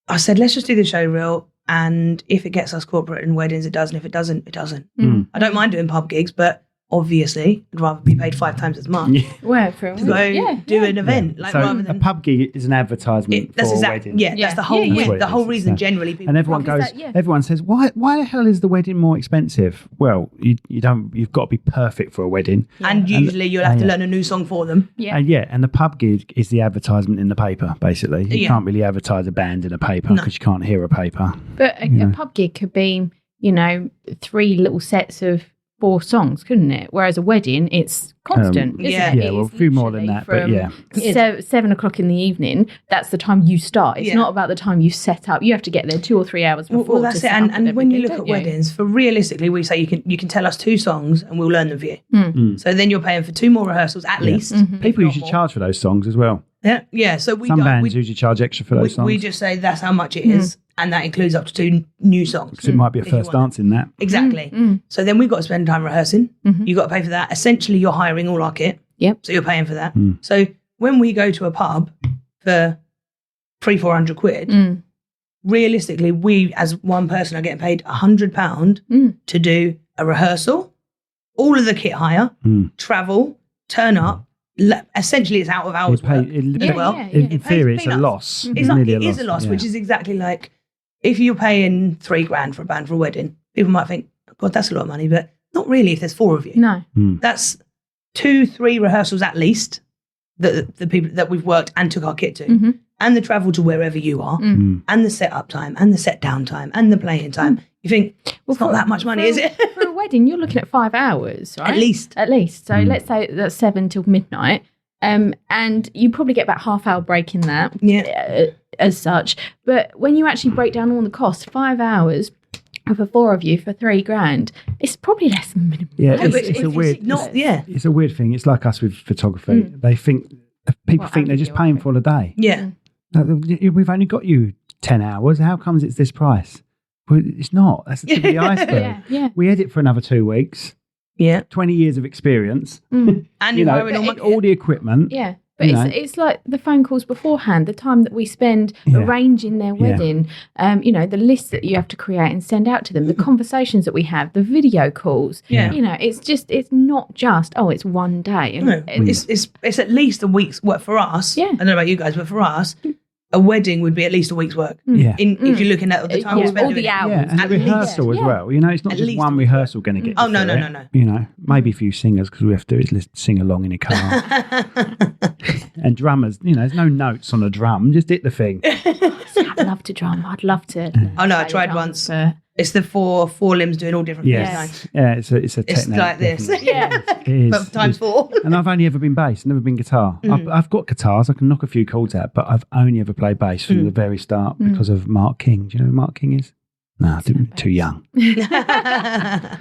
I said, let's just do the show reel And if it gets us corporate and weddings, it does. And if it doesn't, it doesn't. I don't mind doing pub gigs, but obviously I'd rather be paid 5 times as much Well, for to go do an event. Like, so rather than a pub gig is an advertisement for a wedding. Yeah, that's the whole That's the what whole it is. reason. So- Generally, people And everyone goes. Everyone says, "Why the hell is the wedding more expensive?" Well, you don't. You've got to be perfect for a wedding. and usually you'll have to learn a new song for them. And the pub gig is the advertisement in the paper. Basically, you can't really advertise a band in a paper because you can't hear a paper. But a pub gig could be, 3 little sets of 4 songs, couldn't it? Whereas a wedding, it's constant. isn't it? Well, a It's few more than literally that, but from yeah. 7 o'clock in the evening. That's the time you start. It's not about the time you set up. You have to get there 2 or 3 hours before. Well, that's to it. set up And when you everything, look don't at weddings, for realistically, we say you can tell us 2 songs and we'll learn them for you. So then you're paying for 2 more rehearsals at least. People usually charge for those songs as well. Yeah. So we Some don't. bands usually charge extra for those songs. We just say that's how much it is, and that includes up to 2 new songs. because it might be a if you first want dance in that. Exactly. So then we've got to spend time rehearsing. You've got to pay for that. Essentially, you're hiring all our kit. Yep. So you're paying for that. So when we go to a pub for 300-400 quid, realistically, we as one person are getting paid £100 to do a rehearsal, all of the kit hire, travel, turn up. Essentially, it's out of hours work as well. In theory, it's a peanuts. loss. It's nearly it is a loss, yeah. which is exactly like if you're paying $3,000 for a band for a wedding, people might think, God, that's a lot of money, but not really if there's 4 of you. No. That's 2-3 rehearsals at least that the people that we've worked and took our kit to, and the travel to wherever you are, and the set up time, and the set down time, and the playing time. You think, it's not that much money, is it? For a wedding, you're looking at 5 hours, right? At least. So let's say that's 7 till midnight. And you probably get about half-hour break in that, as such. But when you actually break down all the costs, 5 hours for 4 of you for $3,000, it's probably less than minimum. Yeah, wage. it's a weird. Not It's a weird thing. It's like us with photography. They think people think they're just paying for a day. Yeah. We've only got you 10 hours. How comes it's this price? Well, it's not. That's the tip of the iceberg. We edit for another 2 weeks. Yeah. 20 years of experience. And you're hiring all the equipment. Yeah. But it's like the phone calls beforehand, the time that we spend arranging their wedding, the list that you have to create and send out to them, the conversations that we have, the video calls. Yeah. It's not just, it's one day. And No, it's at least a week's work for us. Yeah. I don't know about you guys, but for us, a wedding would be at least a week's work. Yeah. If you're looking at the time we spend all doing the it. hours. Yeah, and the At rehearsal as well. It's not At just least one a week. rehearsal going to get you Oh, no, through no, it. no. Maybe a few singers because we have to do is sing along in a car. And drummers, there's no notes on a drum. Just hit the thing. I'd love to drum. I'd love to. Oh, no, I tried once. For, It's the four limbs doing all different Yes. things. Yeah, it's a It's technique. like this. definitely. yeah. It is. But times 4. And I've only ever been bass, never been guitar. I've got guitars, I can knock a few chords out, but I've only ever played bass from the very start because of Mark King. Do you know who Mark King is? No, too young. Yeah.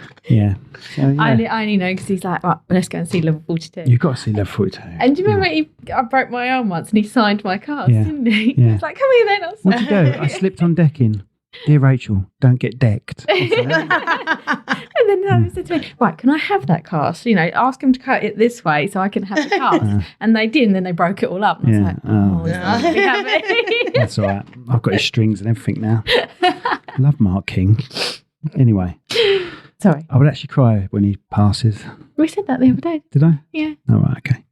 So, yeah. I only know because he's like, right, let's go and see Level 42. You've got to see Level 42. And do you remember I broke my arm once and he signed my cards, Yeah. didn't he? Yeah. He's like, come here then. What'd you do? I slipped on decking. Dear Rachel, don't get decked. And then he said to me, right, can I have that cast? Ask him to cut it this way so I can have the cast. And they did, and then they broke it all up. And I was like, it's not going to be happy. That's all right. I've got his strings and everything now. Love Mark King. Anyway, Sorry. I would actually cry when he passes. We said that the other day. Did I? Yeah. All right, okay.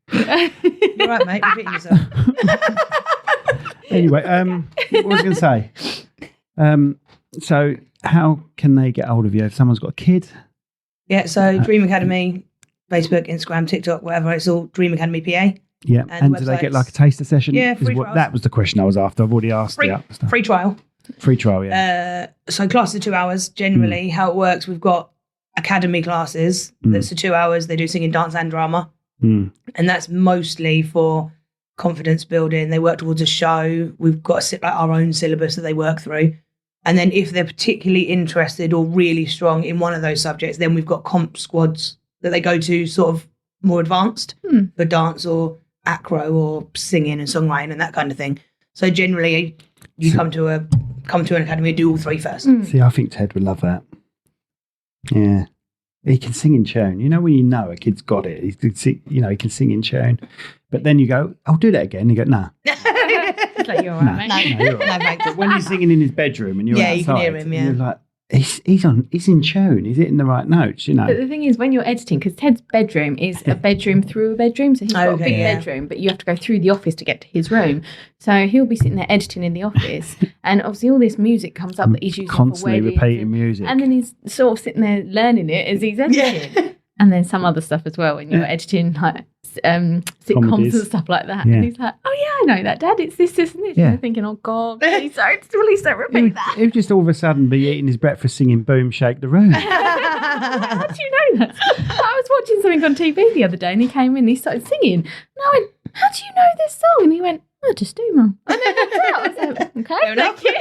You're right, mate. Repeating yourself. Anyway, what was I going to say? So how can they get hold of you if someone's got a kid? Yeah, so Dream Academy, Facebook, Instagram, TikTok, whatever. It's all Dream Academy PA. Yeah, And and do they get websites. like a taster session? Yeah, Is free what- trials. that was the question I was after. I've already asked the other stuff. Free trial. Free trial, yeah. So classes are 2 hours. Generally, how it works, we've got academy classes. That's for 2 hours. They do singing, dance, and drama. And that's mostly for confidence building. They work towards a show. We've got our own syllabus that they work through. And then if they're particularly interested or really strong in one of those subjects, then we've got comp squads that they go to sort of more advanced for dance or acro or singing and songwriting and that kind of thing. So generally you come to an academy and do all 3 first. See, I think Ted would love that. Yeah. He can sing in tune. When you know a kid's got it. He can sing in tune. But then you go, I'll do that again. You go, nah. He's like, you're all right, mate. No, you're all right. No, thanks. But when he's singing in his bedroom and you're Yeah, outside, you can hear him, yeah. you're like, he's in tune. He's hitting the right notes, you know. But the thing is, when you're editing, because Ted's bedroom is a bedroom through a bedroom, so he's got a big bedroom, but you have to go through the office to get to his room. So he'll be sitting there editing in the office, and obviously all this music comes up that he's using constantly for weddings repeating music. and then he's sort of sitting there learning it as he's editing. Yeah. And then some other stuff as well when you're editing like sitcoms Comedies. and stuff like that. Yeah. And he's like, oh yeah, I know that, Dad. It's this, and this. Yeah. And you're thinking, oh God, please don't repeat that. He would just all of a sudden be eating his breakfast singing Boom Shake the Room. How do you know that? I was watching something on TV the other day and he came in and he started singing. And I went, how do you know this song? And he went, I just do, Mum. And then I was like, okay, thank you.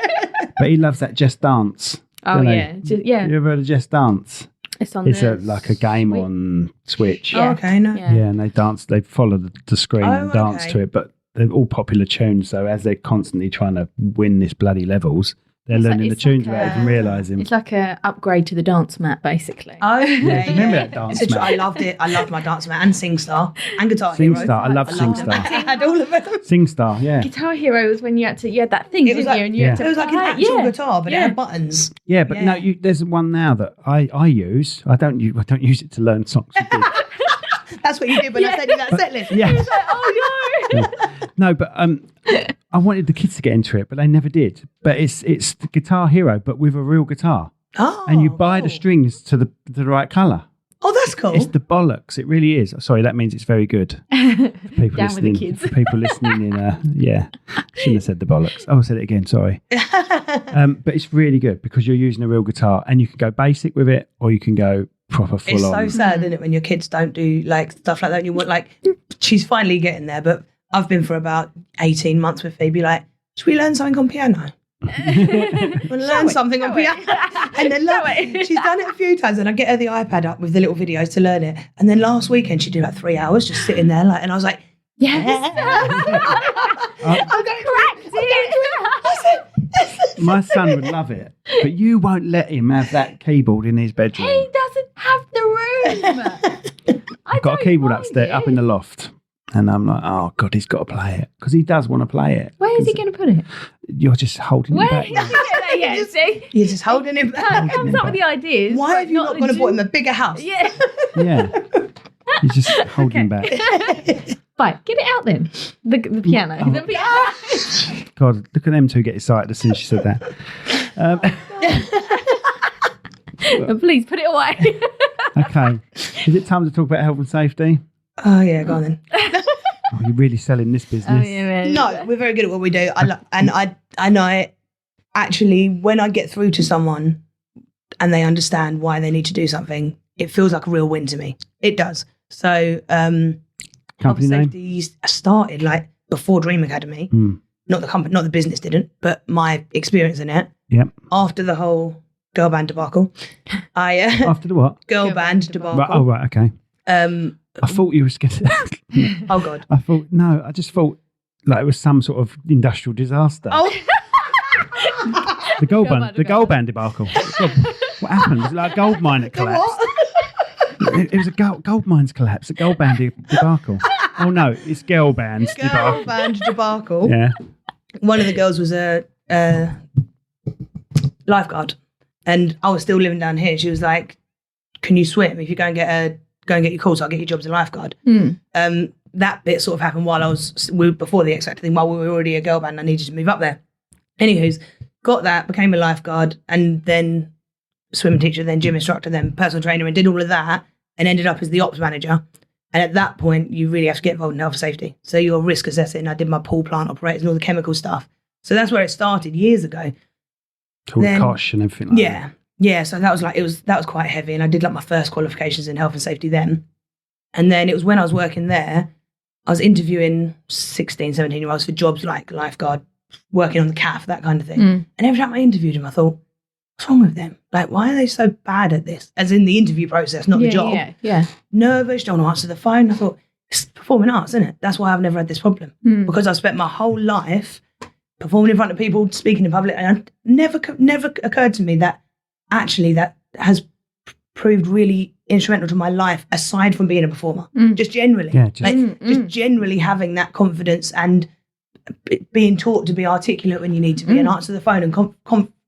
But he loves that Just Dance. Oh, don't he? yeah. Yeah. You ever heard of Just Dance? It's on It's the like a game Switch. on Switch. Yeah. Oh, okay, no. Yeah. Yeah, and they follow the screen and dance okay. to it, but they're all popular tunes. So as they're constantly trying to win this bloody levels, they're learning the it's tunes like without even realising. It's like a upgrade to the dance mat, basically. Oh, Yeah, do you remember that dance mat? I loved it. I loved my dance mat and SingStar and Guitar Hero. SingStar, I love SingStar. I had all of them. SingStar, yeah. Guitar Hero was when you had that thing, It was didn't like, you? And you had to it was like an play it. actual Yeah. guitar, but it Yeah. had buttons. Yeah, but no, Yeah. there's one now that I use. I don't use it to learn songs. That's what you did when I sent you that set list. Yeah. Oh no! No, but I wanted the kids to get into it, but they never did. But it's the Guitar Hero, but with a real guitar, Oh, and you buy the strings to the right colour. Oh, that's cool. It's the bollocks. It really is. Sorry, that means it's very good. For people Down with the listening, kids. for people listening in, yeah, shouldn't have said the bollocks. Oh, I said it again. Sorry. But it's really good because you're using a real guitar, and you can go basic with it, or you can go proper full It's on. so sad, isn't it, when your kids don't do like stuff like that? And you want like, she's finally getting there, but I've been for about 18 months with Phoebe. Like, should we learn something on piano? We'll learn something on piano. And then she's done it a few times, and I get her the iPad up with the little videos to learn it. And then last weekend she did like 3 hours just sitting there, like, and I was like, Yes. I'm going My son would love it, but you won't let him have that keyboard in his bedroom. He doesn't have the room. I've got a keyboard upstairs, up in the loft, and I'm like, oh God, he's got to play it because he does want to play it. Where is he going to put it? You're just holding Where him is he back. going to get that yet? See? You're just holding him back. Comes up with the ideas. Why have you not gone and bought him a bigger house? Yeah. Yeah, you're just holding him back. Right, get it out then. The piano. Oh. The piano. God, look at them two get excited as soon as she said that. Please put it away. Okay, is it time to talk about health and safety? Oh, yeah, go on then. Oh, you're really selling this business. man. No, we're very good at what we do. I know actually when I get through to someone and they understand why they need to do something, it feels like a real win to me. It does. So, Company name? safety started like before Dream Academy. Not the company, not the business didn't, but my experience in it. Yep. After the whole girl band debacle, After the what? girl band debacle. Right, oh, right, okay. I thought you were scared. Oh God. I just thought like it was some sort of industrial disaster. Oh, The gold band debacle. God, what happened? Was it like a gold mine that collapsed? what? It was a gold mine's collapse, a gold band debacle. Oh no, it's girl band's Girl debacle. band debacle. Yeah. One of the girls was a lifeguard, and I was still living down here. She was like, "Can you swim? If you go and get your course, I'll get you jobs as a lifeguard." That bit sort of happened while before the X Factor thing. While we were already a girl band, I needed to move up there. Anywho's, got that, became a lifeguard, and then swim teacher, then gym instructor, then personal trainer, and did all of that, and ended up as the ops manager. And at that point, you really have to get involved in health and safety. So you're risk assessing. I did my pool plant operators and all the chemical stuff. So that's where it started years ago. Called Kosh and everything like that. Yeah. So that was quite heavy. And I did like my first qualifications in health and safety then. And then it was when I was working there, I was interviewing 16, 17-year-olds for jobs like lifeguard, working on the CAF, that kind of thing. And every time I interviewed them, I thought, what's wrong with them? Like, why are they so bad at this? As in the interview process, not the job. Yeah. Nervous, don't want to answer the phone. I thought, it's performing arts, isn't it? That's why I've never had this problem. Because I've spent my whole life performing in front of people, speaking in public, and it never occurred to me that actually that has proved really instrumental to my life, aside from being a performer. Just generally. Yeah, just generally having that confidence and being taught to be articulate when you need to be and answer the phone and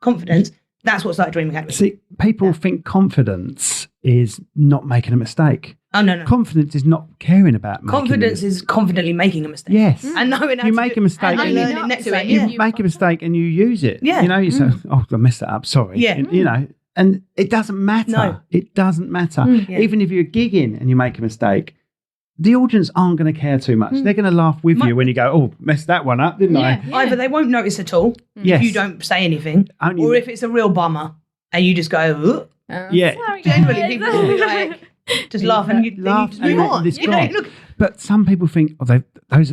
confidence. That's what started Dream Academy. See, people think confidence is not making a mistake. Oh, no. Confidence is not caring about making Confidence is confidently making a mistake. Yes. And knowing how You to make do- a mistake and and learn you- it next to time. it. You Yeah. make a mistake and you use it. Yeah. You know, you say, oh, I messed that up. Sorry. Yeah. And, you know, and it doesn't matter. No. It doesn't matter. Yeah. Even if you're gigging and you make a mistake, the audience aren't going to care too much. They're going to laugh with you when you go, oh, messed that one up, didn't I? Either they won't notice at all Yes. if you don't say anything, Only- or if it's a real bummer and you just go, Yeah. generally people will be like, just laugh and you Laugh just and move then on. it's You know, gone. look, But some people think, oh, that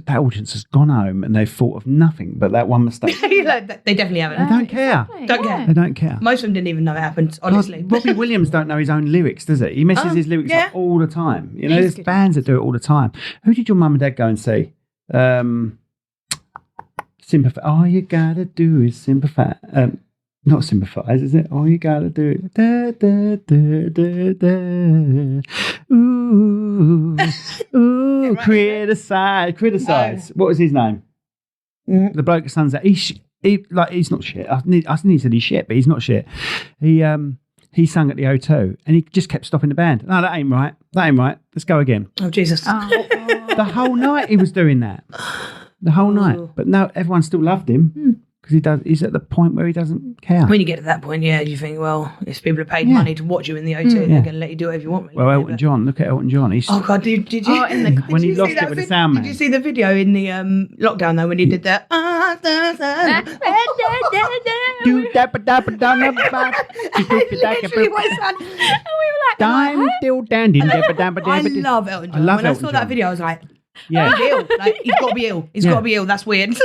audience has gone home and they've thought of nothing but that one mistake. they definitely haven't. They don't care. Don't care. They don't care. Most of them didn't even know it happened, honestly. Robbie Williams don't know his own lyrics, does he? He messes his lyrics yeah. up all the time. You know, He's there's good. bands that do it all the time. Who did your mum and dad go and see? Sympathize. All you gotta do is sympathize. Not sympathize, is it? All you gotta do is da da da da da. Ooh, criticize. What was his name? The bloke that sings that. He's not shit. I need said he's shit, but he's not shit. He sung at the O2 and he just kept stopping the band. No, that ain't right. Let's go again. Oh, Jesus. The whole night he was doing that. The whole night. But no, everyone still loved him because he's at the point where he doesn't care. When you get to that point, yeah, you think, well, if people are paid money to watch you in the O2, they're going to let you do whatever you want. Really, Well, Elton John, look at Elton John. He's Oh, God, did you? Oh, in the- when he did you lost see that it with the vid- sound man. Did you see the video in the lockdown, though, when he did that? Do that, but that, but that, Literally what it sounded. Dime, dill, dandy, I love Elton John. I love when Elton I saw that John. video, I was like, Yeah. he's ill. Like, he's got to be ill. He's got to be ill. That's weird.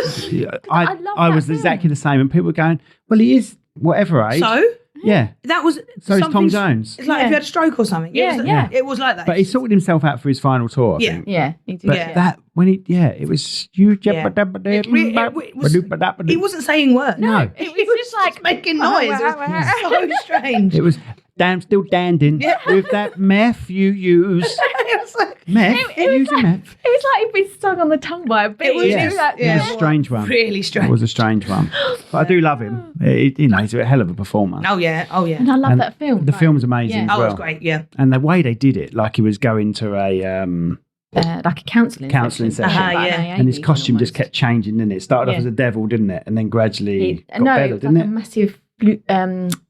I love I that was film. exactly the same, and people were going, "Well, he is whatever age." So, yeah, that was so is Tom something- Jones, It's like if you had a stroke or something. Yeah, yeah. It was like that. but he sorted himself out for his final tour. I Yeah. think. Yeah, he did. But Yeah. that when it was you. Yeah. He wasn't saying words. No. He was just like making noise. It was so strange. It was damn still danding with that meth you use. It was like, Meth, It was using like, meth. it was like he'd been stung on the tongue by a bee. It was- He Yes. like, It was a strange one. really It strange. was a strange one, but I do love him. He's a hell of a performer. Oh, yeah. Oh, yeah. And I love And that film. The film's amazing Yeah. as Oh, it well. was great. Yeah. And the way they did it, like he was going to a Like a counselling Counselling session. like yeah. an and his AA costume just almost. kept changing, didn't it? It started off Yeah. as a devil, didn't it? And then gradually got no, better, it was didn't like a it? massive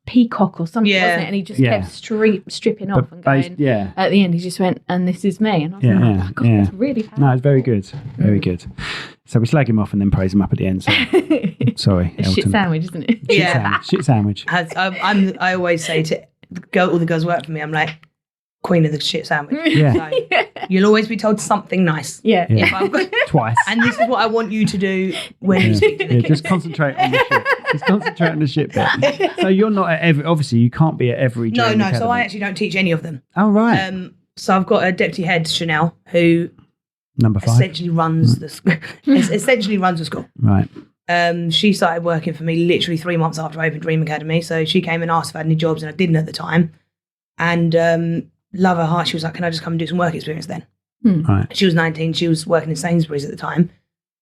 peacock or something, Yeah. wasn't it? And he just Yeah. kept stripping off and going. yeah. At the end, he just went, and this is me. And I was Yeah, like, yeah, oh, God, yeah. that's really powerful. No, it's very good. Very good. So we slag him off and then praise him up at the end. So, sorry, a shit Elton. sandwich, isn't it? Yeah. Shit sandwich. I always say to all the girls who work for me, I'm like, queen of the shit sandwich. Yeah. So, you'll always be told something nice. Yeah. Yeah. If I've got- Twice. and this is what I want you to do when you Yeah, speak to the yeah, kids. just concentrate on the shit. Just concentrate on the shit bit. So you're not at every. Obviously, you can't be at every. No, Dream no. So Academy. I actually don't teach any of them. Oh right. So I've got a deputy head, Chanel, who Number 5. essentially runs the school. Right. She started working for me literally 3 months after I opened Dream Academy. So she came and asked if I had any jobs, and I didn't at the time. And love her heart, she was like, "Can I just come and do some work experience then?" Right. She was 19. She was working in Sainsbury's at the time.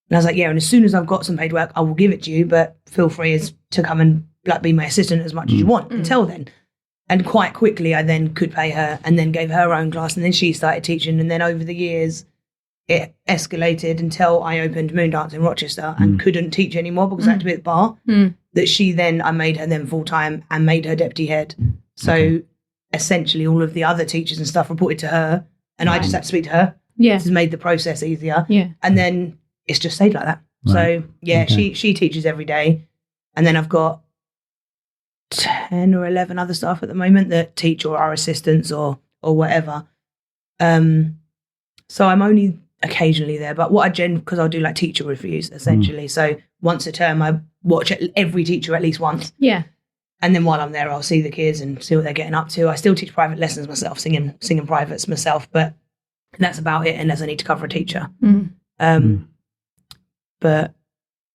And I was like, "Yeah, and as soon as I've got some paid work, I will give it to you, but feel free to come and be my assistant as much as you want until then." And quite quickly, I then could pay her and then gave her her own class. And then she started teaching. And then over the years, it escalated until I opened Moondance in Rochester and couldn't teach anymore because I had to be at the bar. That I made her then full-time and made her deputy head. So essentially all of the other teachers and stuff reported to her and I just had to speak to her. Yeah. This has made the process easier. Yeah. And then it's just stayed like that. Right. So yeah, Okay. she teaches every day. And then I've got 10 or 11 other staff at the moment that teach or are assistants or whatever. So I'm only occasionally there, but what I because I'll do like teacher reviews essentially. So once a term, I watch every teacher at least once. Yeah. And then while I'm there, I'll see the kids and see what they're getting up to. I still teach private lessons myself, singing privates myself, but that's about it unless I need to cover a teacher. But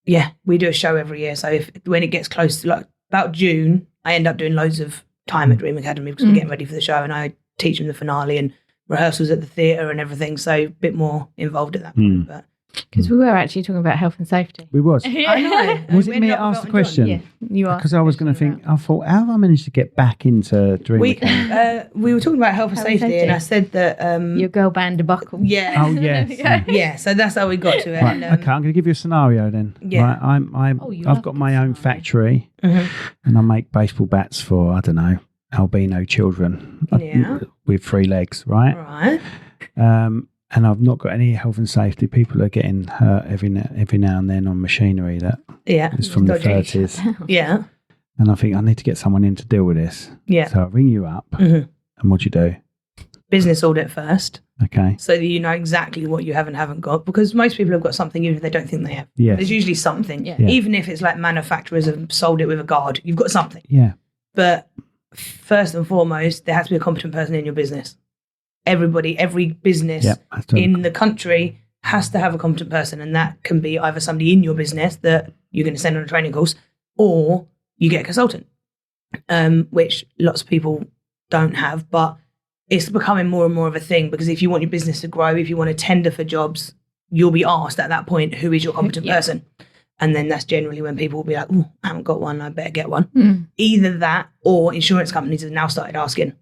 yeah, we do a show every year. So when it gets close to like about June, I end up doing loads of time at Dream Academy because we're getting ready for the show and I teach them the finale and rehearsals at the theatre and everything. So a bit more involved at that point. But Because we were actually talking about health and safety. We was. I know. Was We it me ended that up with asked the Elton John. question? Yeah, you are. Because I was going to think, I thought, how have I managed to get back into doing We the camp? we were talking about health and Health and safety, safety. and I said that Your girl band debacle. yeah, Oh, yes. yeah. So that's how we got to it. Right, And, okay, I'm going to give you a scenario then. Yeah. Right, You I've love got a my good own scenario. factory Mhm. and I make baseball bats for, I don't know, albino children Yeah. with 3 legs, right? Right. And I've not got any health and safety. People are getting hurt every now and then on machinery that Yeah. is from the Dodgy. 30s. Yeah. And I think I need to get someone in to deal with this. Yeah. So I ring you up Mhm. and what do you do? Business audit first, Okay. so that you know exactly what you have and haven't got. Because most people have got something, even if they don't think they have. Yes. There's usually something. Yeah. Yeah. Even if it's like manufacturers have sold it with a guard, you've got something. Yeah. But first and foremost, there has to be a competent person in your business. Every business Yeah. That's totally in the country has to have a competent person, and that can be either somebody in your business that you're going to send on a training course, or you get a consultant, which lots of people don't have. But it's becoming more and more of a thing, because if you want your business to grow, if you want to tender for jobs, you'll be asked at that point, who is your competent Yeah. person? And then that's generally when people will be like, oh, I haven't got one, I better get one. Mm. Either that, or insurance companies have now started asking.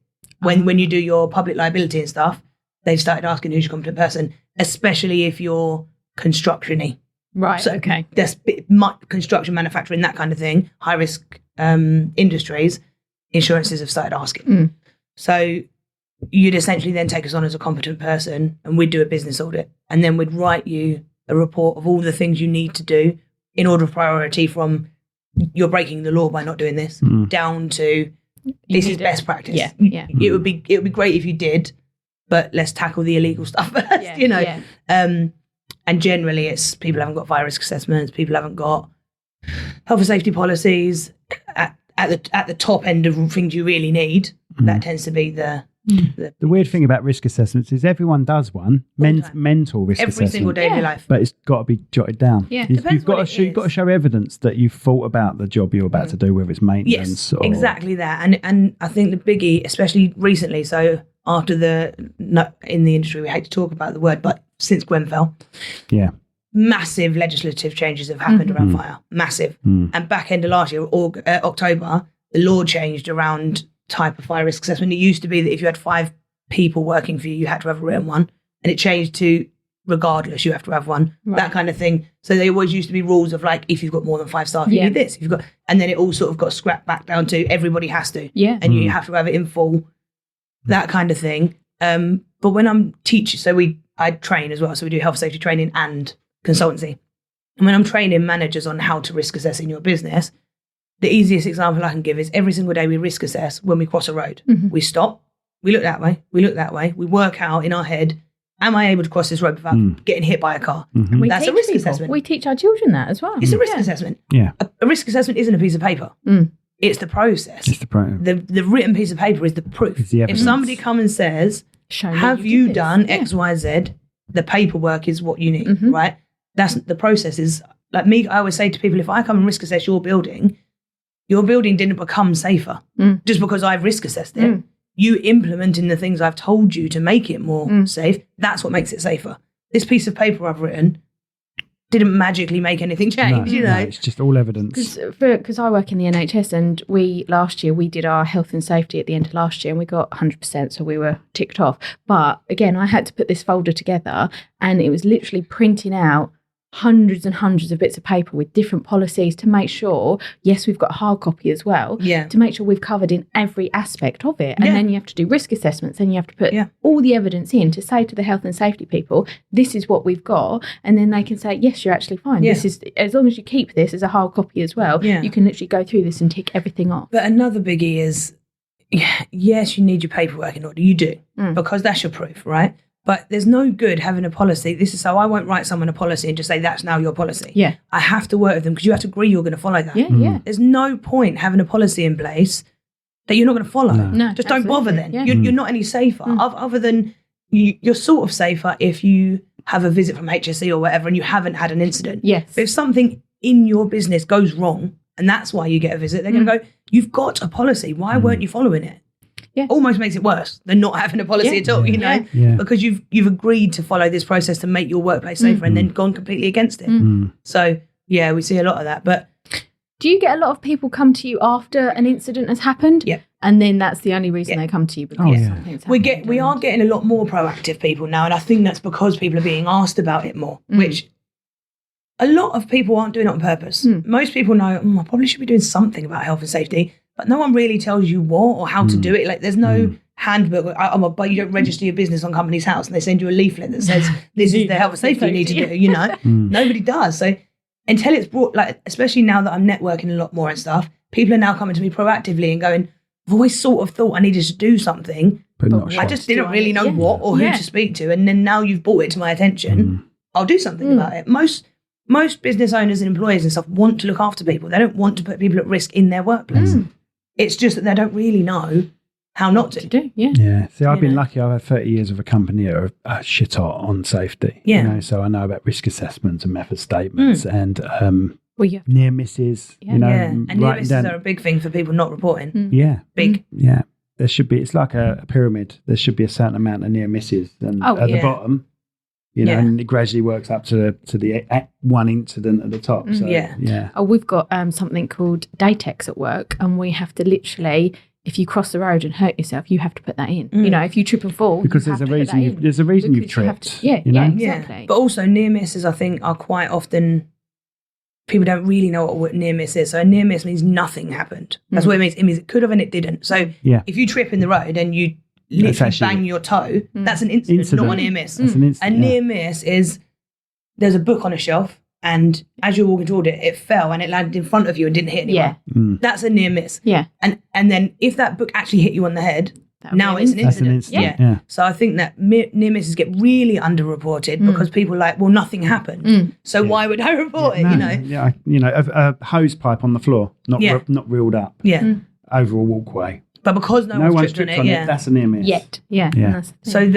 When you do your public liability and stuff, they've started asking who's your competent person, especially if you're construction-y. Right, So okay. That's construction, manufacturing, that kind of thing, high-risk industries, insurances have started asking. Mm. So you'd essentially then take us on as a competent person, and we'd do a business audit, and then we'd write you a report of all the things you need to do in order of priority, from you're breaking the law by not doing this, down to this is need it. best practice. Yeah, yeah. It would be great if you did, but let's tackle the illegal stuff first, Yeah, you know. yeah. And generally it's people haven't got fire risk assessments, people haven't got health and safety policies at the top end of things you really need. That tends to be the weird thing about risk assessments is everyone does one, the time. mental risk every assessment. single day of your life. But it's got to be jotted down. Yeah. Depends what it You've got to is. show evidence that you've thought about the job you're about to do, whether it's maintenance Yes, or exactly that. And I think the biggie, especially recently, so after in the industry, we hate to talk about the word, but since Grenfell, yeah, massive legislative changes have happened around fire. Massive. And back end of last year, October, the law changed around type of fire risk assessment. It used to be that if you had 5 people working for you, you had to have a written one. And it changed to regardless, you have to have one. Right. That kind of thing. So there always used to be rules of like, if you've got more than 5 staff, you need this. If you've got, and then it all sort of got scrapped back down to everybody has to. Yeah. And you have to have it in full, that kind of thing. But when I'm teaching, I train as well. So we do health safety training and consultancy. And when I'm training managers on how to risk assess in your business, the easiest example I can give is every single day we risk assess when we cross a road. We stop, we look that way, we work out in our head, am I able to cross this road without getting hit by a car? We That's a teach risk people. assessment. We teach our children that as well. It's a risk assessment. yeah. A risk assessment isn't a piece of paper. It's the process. It's the problem. The written piece of paper is the proof. It's the If evidence. somebody comes and says, Show me have did you this. done Yeah. X, Y, Z? The paperwork is what you need, right? That's the process. Is like me. I always say to people, if I come and risk assess your building didn't become safer just because I've risk assessed it. You implementing the things I've told you to make it more safe. That's what makes it safer. This piece of paper I've written didn't magically make anything change. No, it's just all evidence. Because I work in the NHS, and last year we did our health and safety at the end of last year, and we got 100%, so we were ticked off. But again, I had to put this folder together, and it was literally printing out hundreds and hundreds of bits of paper with different policies to make sure, yes, we've got a hard copy as well, to make sure we've covered in every aspect of it. And then you have to do risk assessments, and you have to put all the evidence in to say to the health and safety people, this is what we've got, and then they can say, yes, you're actually fine. This is, as long as you keep this as a hard copy as well, you can literally go through this and tick everything off. But another biggie is, yes, you need your paperwork in order. You do, because that's your proof, right? But there's no good having a policy. This is so I won't write someone a policy and just say that's now your policy. Yeah. I have to work with them because you have to agree you're going to follow that. Yeah. There's no point having a policy in place that you're not going to follow. No, just don't bother then. yeah. You're not any safer. Other than you're sort of safer if you have a visit from HSE or whatever and you haven't had an incident. Yes. But if something in your business goes wrong and that's why you get a visit, they're going to go, you've got a policy. Why weren't you following it? almost makes it worse than not having a policy at all, you know, because you've agreed to follow this process to make your workplace safer and then gone completely against it. So, yeah, we see a lot of that. But do you get a lot of people come to you after an incident has happened? Yeah. And then that's the only reason they come to you because something's happened? We are getting a lot more proactive people now, and I think that's because people are being asked about it more, which a lot of people aren't doing it on purpose. Most people know, I probably should be doing something about health and safety, but no one really tells you what or how to do it. Like, there's no handbook. But you don't register your business on Company's House and they send you a leaflet that says, this is the health and safety you need to do, you know? Nobody does. So until it's brought, like, especially now that I'm networking a lot more and stuff, people are now coming to me proactively and going, I've always sort of thought I needed to do something, but I just didn't really know what or who to speak to. And then now you've brought it to my attention, I'll do something about it. Most business owners and employers and stuff want to look after people. They don't want to put people at risk in their workplace. It's just that they don't really know how not to do. Yeah. See, I've been lucky. I've had 30 years of a company that are shit hot on safety. Yeah. You know, so I know about risk assessments and method statements and near misses. And near misses are a big thing for people not reporting. Big. Yeah. There should be. It's like a pyramid. There should be a certain amount of near misses, and at the bottom, you know, and it gradually works up to the one incident at the top. So, Oh, we've got something called Daytex at work, and we have to literally, if you cross the road and hurt yourself, you have to put that in. You know, if you trip and fall, because there's a reason you've tripped. Exactly. But also near misses, I think, are quite often, people don't really know what near miss is. So a near miss means nothing happened. That's what it means. It means it could have and it didn't. So if you trip in the road and you literally bang your toe, that's an incident, not a near miss. That's an incident. A near miss is, there's a book on a shelf and as you're walking toward it, it fell and it landed in front of you and didn't hit anyone. That's a near miss. And then if that book actually hit you on the head, now it's an incident. So I think that near misses get really underreported because people are like, well, nothing happened. So why would I report it, you know? A hose pipe on the floor, not reeled up. Over a walkway. But because no one's tripped on it, that's a near miss. So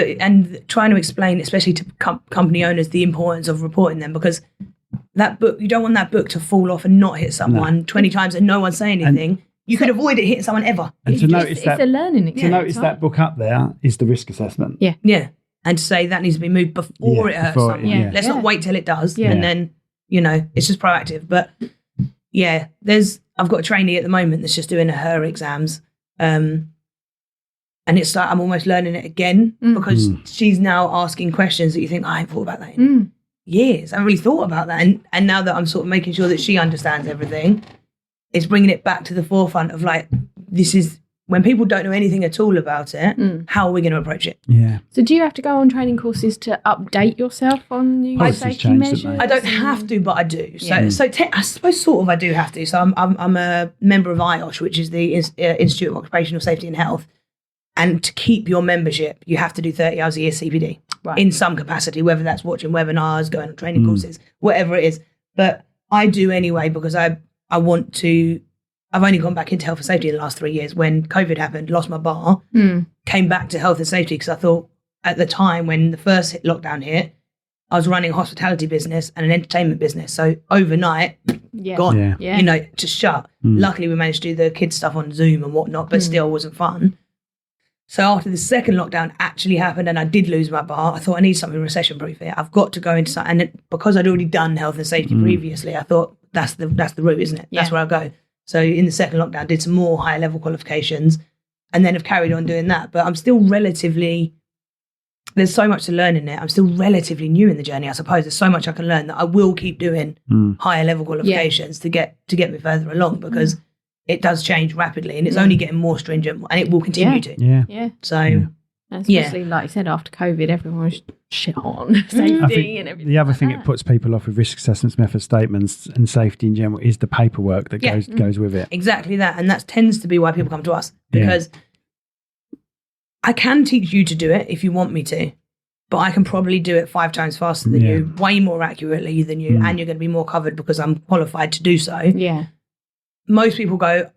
trying to explain, especially to company owners, the importance of reporting them, because that book, you don't want that book to fall off and not hit someone 20 times and no one say anything. You could avoid it hitting someone ever. And to notice it's a learning experience. To notice that book up there is the risk assessment. And to say that needs to be moved before it hurts someone. Let's not wait till it does. And then, you know, it's just proactive. But I've got a trainee at the moment that's just doing her exams. And it's like I'm almost learning it again because she's now asking questions that you think, I ain't thought about that in years. I haven't really thought about that. And now that I'm sort of making sure that she understands everything, it's bringing it back to the forefront of like, this is when people don't know anything at all about it, how are we going to approach it? So do you have to go on training courses to update yourself on new safety measures? I don't have to, but I do. So I suppose sort of I do have to. So I'm a member of IOSH, which is the Institute of Occupational Safety and Health. And to keep your membership, you have to do 30 hours a year CPD in some capacity, whether that's watching webinars, going on training courses, whatever it is. But I do anyway because I want to. I've only gone back into health and safety in the last 3 years. When COVID happened, lost my bar, came back to health and safety because I thought at the time when the first lockdown hit, I was running a hospitality business and an entertainment business. So overnight, gone, you know, just shut. Luckily, we managed to do the kids stuff on Zoom and whatnot, but still wasn't fun. So after the second lockdown actually happened and I did lose my bar, I thought I need something recession-proof here. I've got to go into something. And because I'd already done health and safety previously, I thought that's the route, isn't it? That's where I'll go. So in the second lockdown, did some more higher level qualifications and then have carried on doing that. But I'm still relatively, there's so much to learn in it. I'm still relatively new in the journey, I suppose. There's so much I can learn that I will keep doing higher level qualifications to get me further along because it does change rapidly and it's only getting more stringent and it will continue to. So, and especially like you said, after COVID, everyone was shit on safety and everything. The other thing that puts people off with risk assessments, method statements and safety in general is the paperwork that goes with it. Exactly that. And that tends to be why people come to us because I can teach you to do it if you want me to, but I can probably do it 5 times faster than you, way more accurately than you, and you're going to be more covered because I'm qualified to do so. Yeah. Most people go,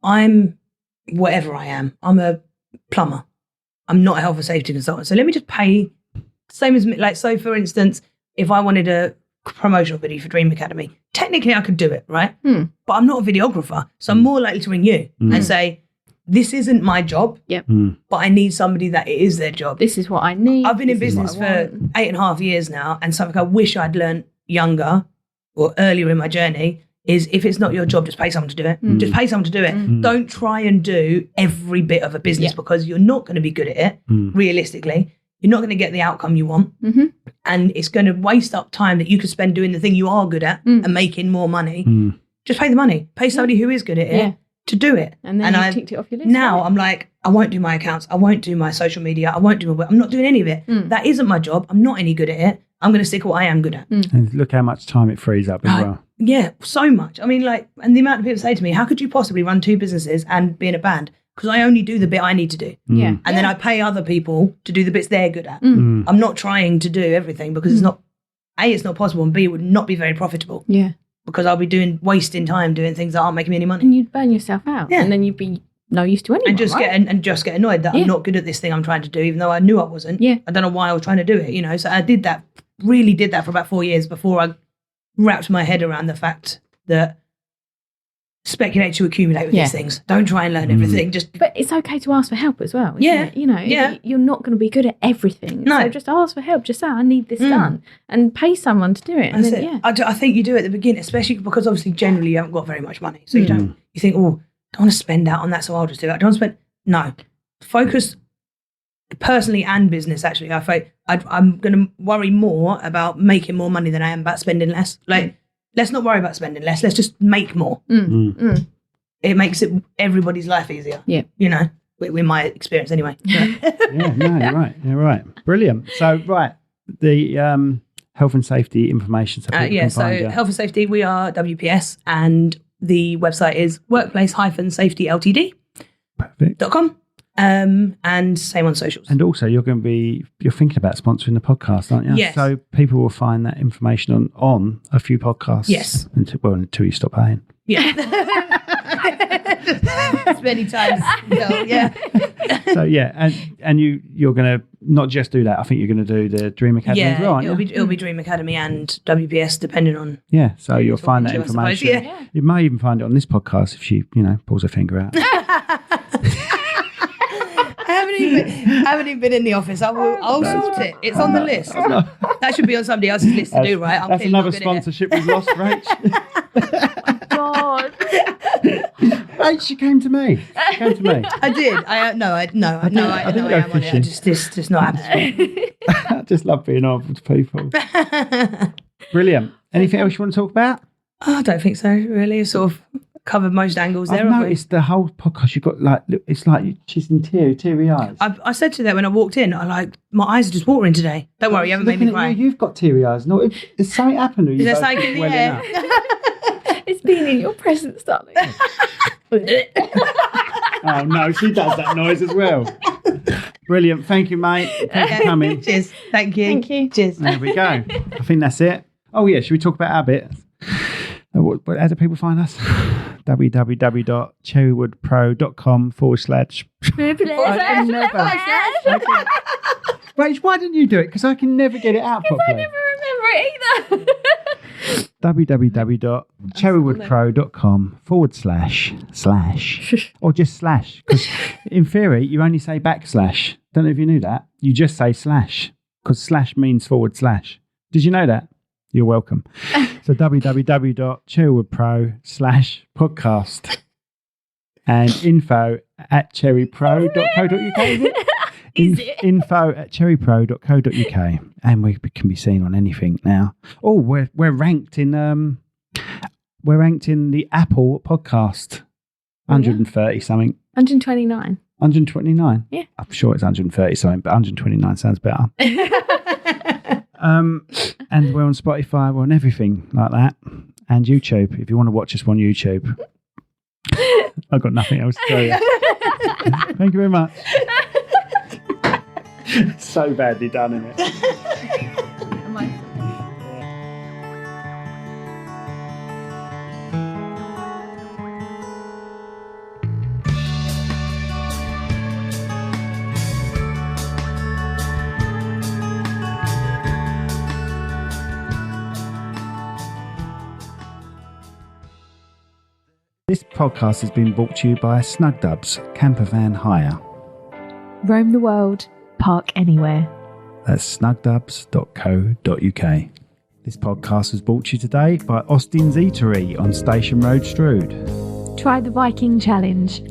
I'm whatever I am. I'm a plumber. I'm not a health and safety consultant. So let me just pay, same as, like, so for instance, if I wanted a promotional video for Dream Academy, technically I could do it, right? But I'm not a videographer. So I'm more likely to ring you and say, this isn't my job, Yep. but I need somebody that it is their job. This is what I need. I've been in This is business what I for want. 8.5 years now, and something I wish I'd learned younger or earlier in my journey is if it's not your job, just pay someone to do it. Just pay someone to do it. Don't try and do every bit of a business because you're not going to be good at it, realistically. You're not going to get the outcome you want. And it's going to waste up time that you could spend doing the thing you are good at and making more money. Just pay the money. Pay somebody who is good at it to do it. And then you ticked it off your list. Now right? I'm like, I won't do my accounts. I won't do my social media. I won't do my I'm not doing any of it. That isn't my job. I'm not any good at it. I'm going to stick at what I am good at. And look how much time it frees up as well. Yeah, so much. I mean, like, and the amount of people say to me, how could you possibly run 2 businesses and be in a band? Because I only do the bit I need to do. Yeah. And then I pay other people to do the bits they're good at. I'm not trying to do everything because it's not, A, it's not possible, and B, it would not be very profitable. Yeah. Because I'll be wasting time doing things that aren't making me any money. And you'd burn yourself out. Yeah. And then you'd be no use to anyone, And just get annoyed that I'm not good at this thing I'm trying to do, even though I knew I wasn't. Yeah. I don't know why I was trying to do it, you know. So I did that, really did that for about 4 years before I wrapped my head around the fact that speculate to accumulate with these things. Don't try and learn everything. But it's okay to ask for help as well. Isn't it? You know, you're not going to be good at everything. No. So just ask for help. Just say, I need this done. And pay someone to do it. And That's then, it. yeah. I think you do it at the beginning, especially because obviously generally you haven't got very much money. So you think, oh, I don't want to spend out on that, so I'll just do it. I don't want to spend. No. Focus personally and business, actually. I'm going to worry more about making more money than I am about spending less. Like, let's not worry about spending less. Let's just make more. It makes everybody's life easier. Yeah. You know, with my experience anyway. You're right. Brilliant. So, the health and safety information. So health and safety, we are WPS, and the website is workplace-safetyltd.com. And same on socials. And also, you're thinking about sponsoring the podcast, aren't you? Yes. So people will find that information on a few podcasts. Yes. Until you stop paying. Yeah. As many times. Yeah. So and you're going to not just do that. I think you're going to do the Dream Academy as well, aren't you? It'll be Dream Academy and WPS, depending on. Yeah. So you'll find that to, I suppose, information. yeah. You may even find it on this podcast if she, pulls her finger out. I haven't even been in the office. I'll sort it. It's on the list. That should be on somebody else's list to do, right? That's another sponsorship we've lost, Rach. God. Rach, she came to me. I did. I know I am on it. It's just not happening. I just love being on with people. Brilliant. Anything else you want to talk about? I don't think so, really. Sort of covered most angles there. I've noticed the whole podcast, you've got it's like she's in teary eyes. I said to that when I walked in, my eyes are just watering today. Don't worry, you haven't made me cry. You've got teary eyes. No, is something happened? Is there something in the air? It's been in your presence, darling. Oh no, she does that noise as well. Brilliant. Thank you, mate. Thanks for coming. Cheers. Thank you. Thank you. Cheers. There we go. I think that's it. Oh yeah, should we talk about our bit? How do people find us? www.cherrywoodpro.com/ Rach, why didn't you do it? Because I can never get it out properly. I never remember it either. www.cherrywoodpro.com / or just slash, because in theory you only say backslash. Don't know if you knew that. You just say slash because slash means /. Did you know that? You're welcome. So www.cherrywoodpro / and info@cherrypro.co.uk. Is it? info@cherrypro.co.uk, and we can be seen on anything now. Oh, we're ranked in the Apple podcast 130 something. 129. 129. Yeah, I'm sure it's 130 something, but 129 sounds better. And we're on Spotify, we're on everything like that, and YouTube. If you want to watch us on YouTube, I've got nothing else to tell you. Thank you very much. So badly done, isn't it? This podcast has been brought to you by Snug Dubs Camper Van Hire. Roam the world, park anywhere. That's snugdubs.co.uk. This podcast was brought to you today by Austin's Eatery on Station Road, Strood. Try the Viking Challenge.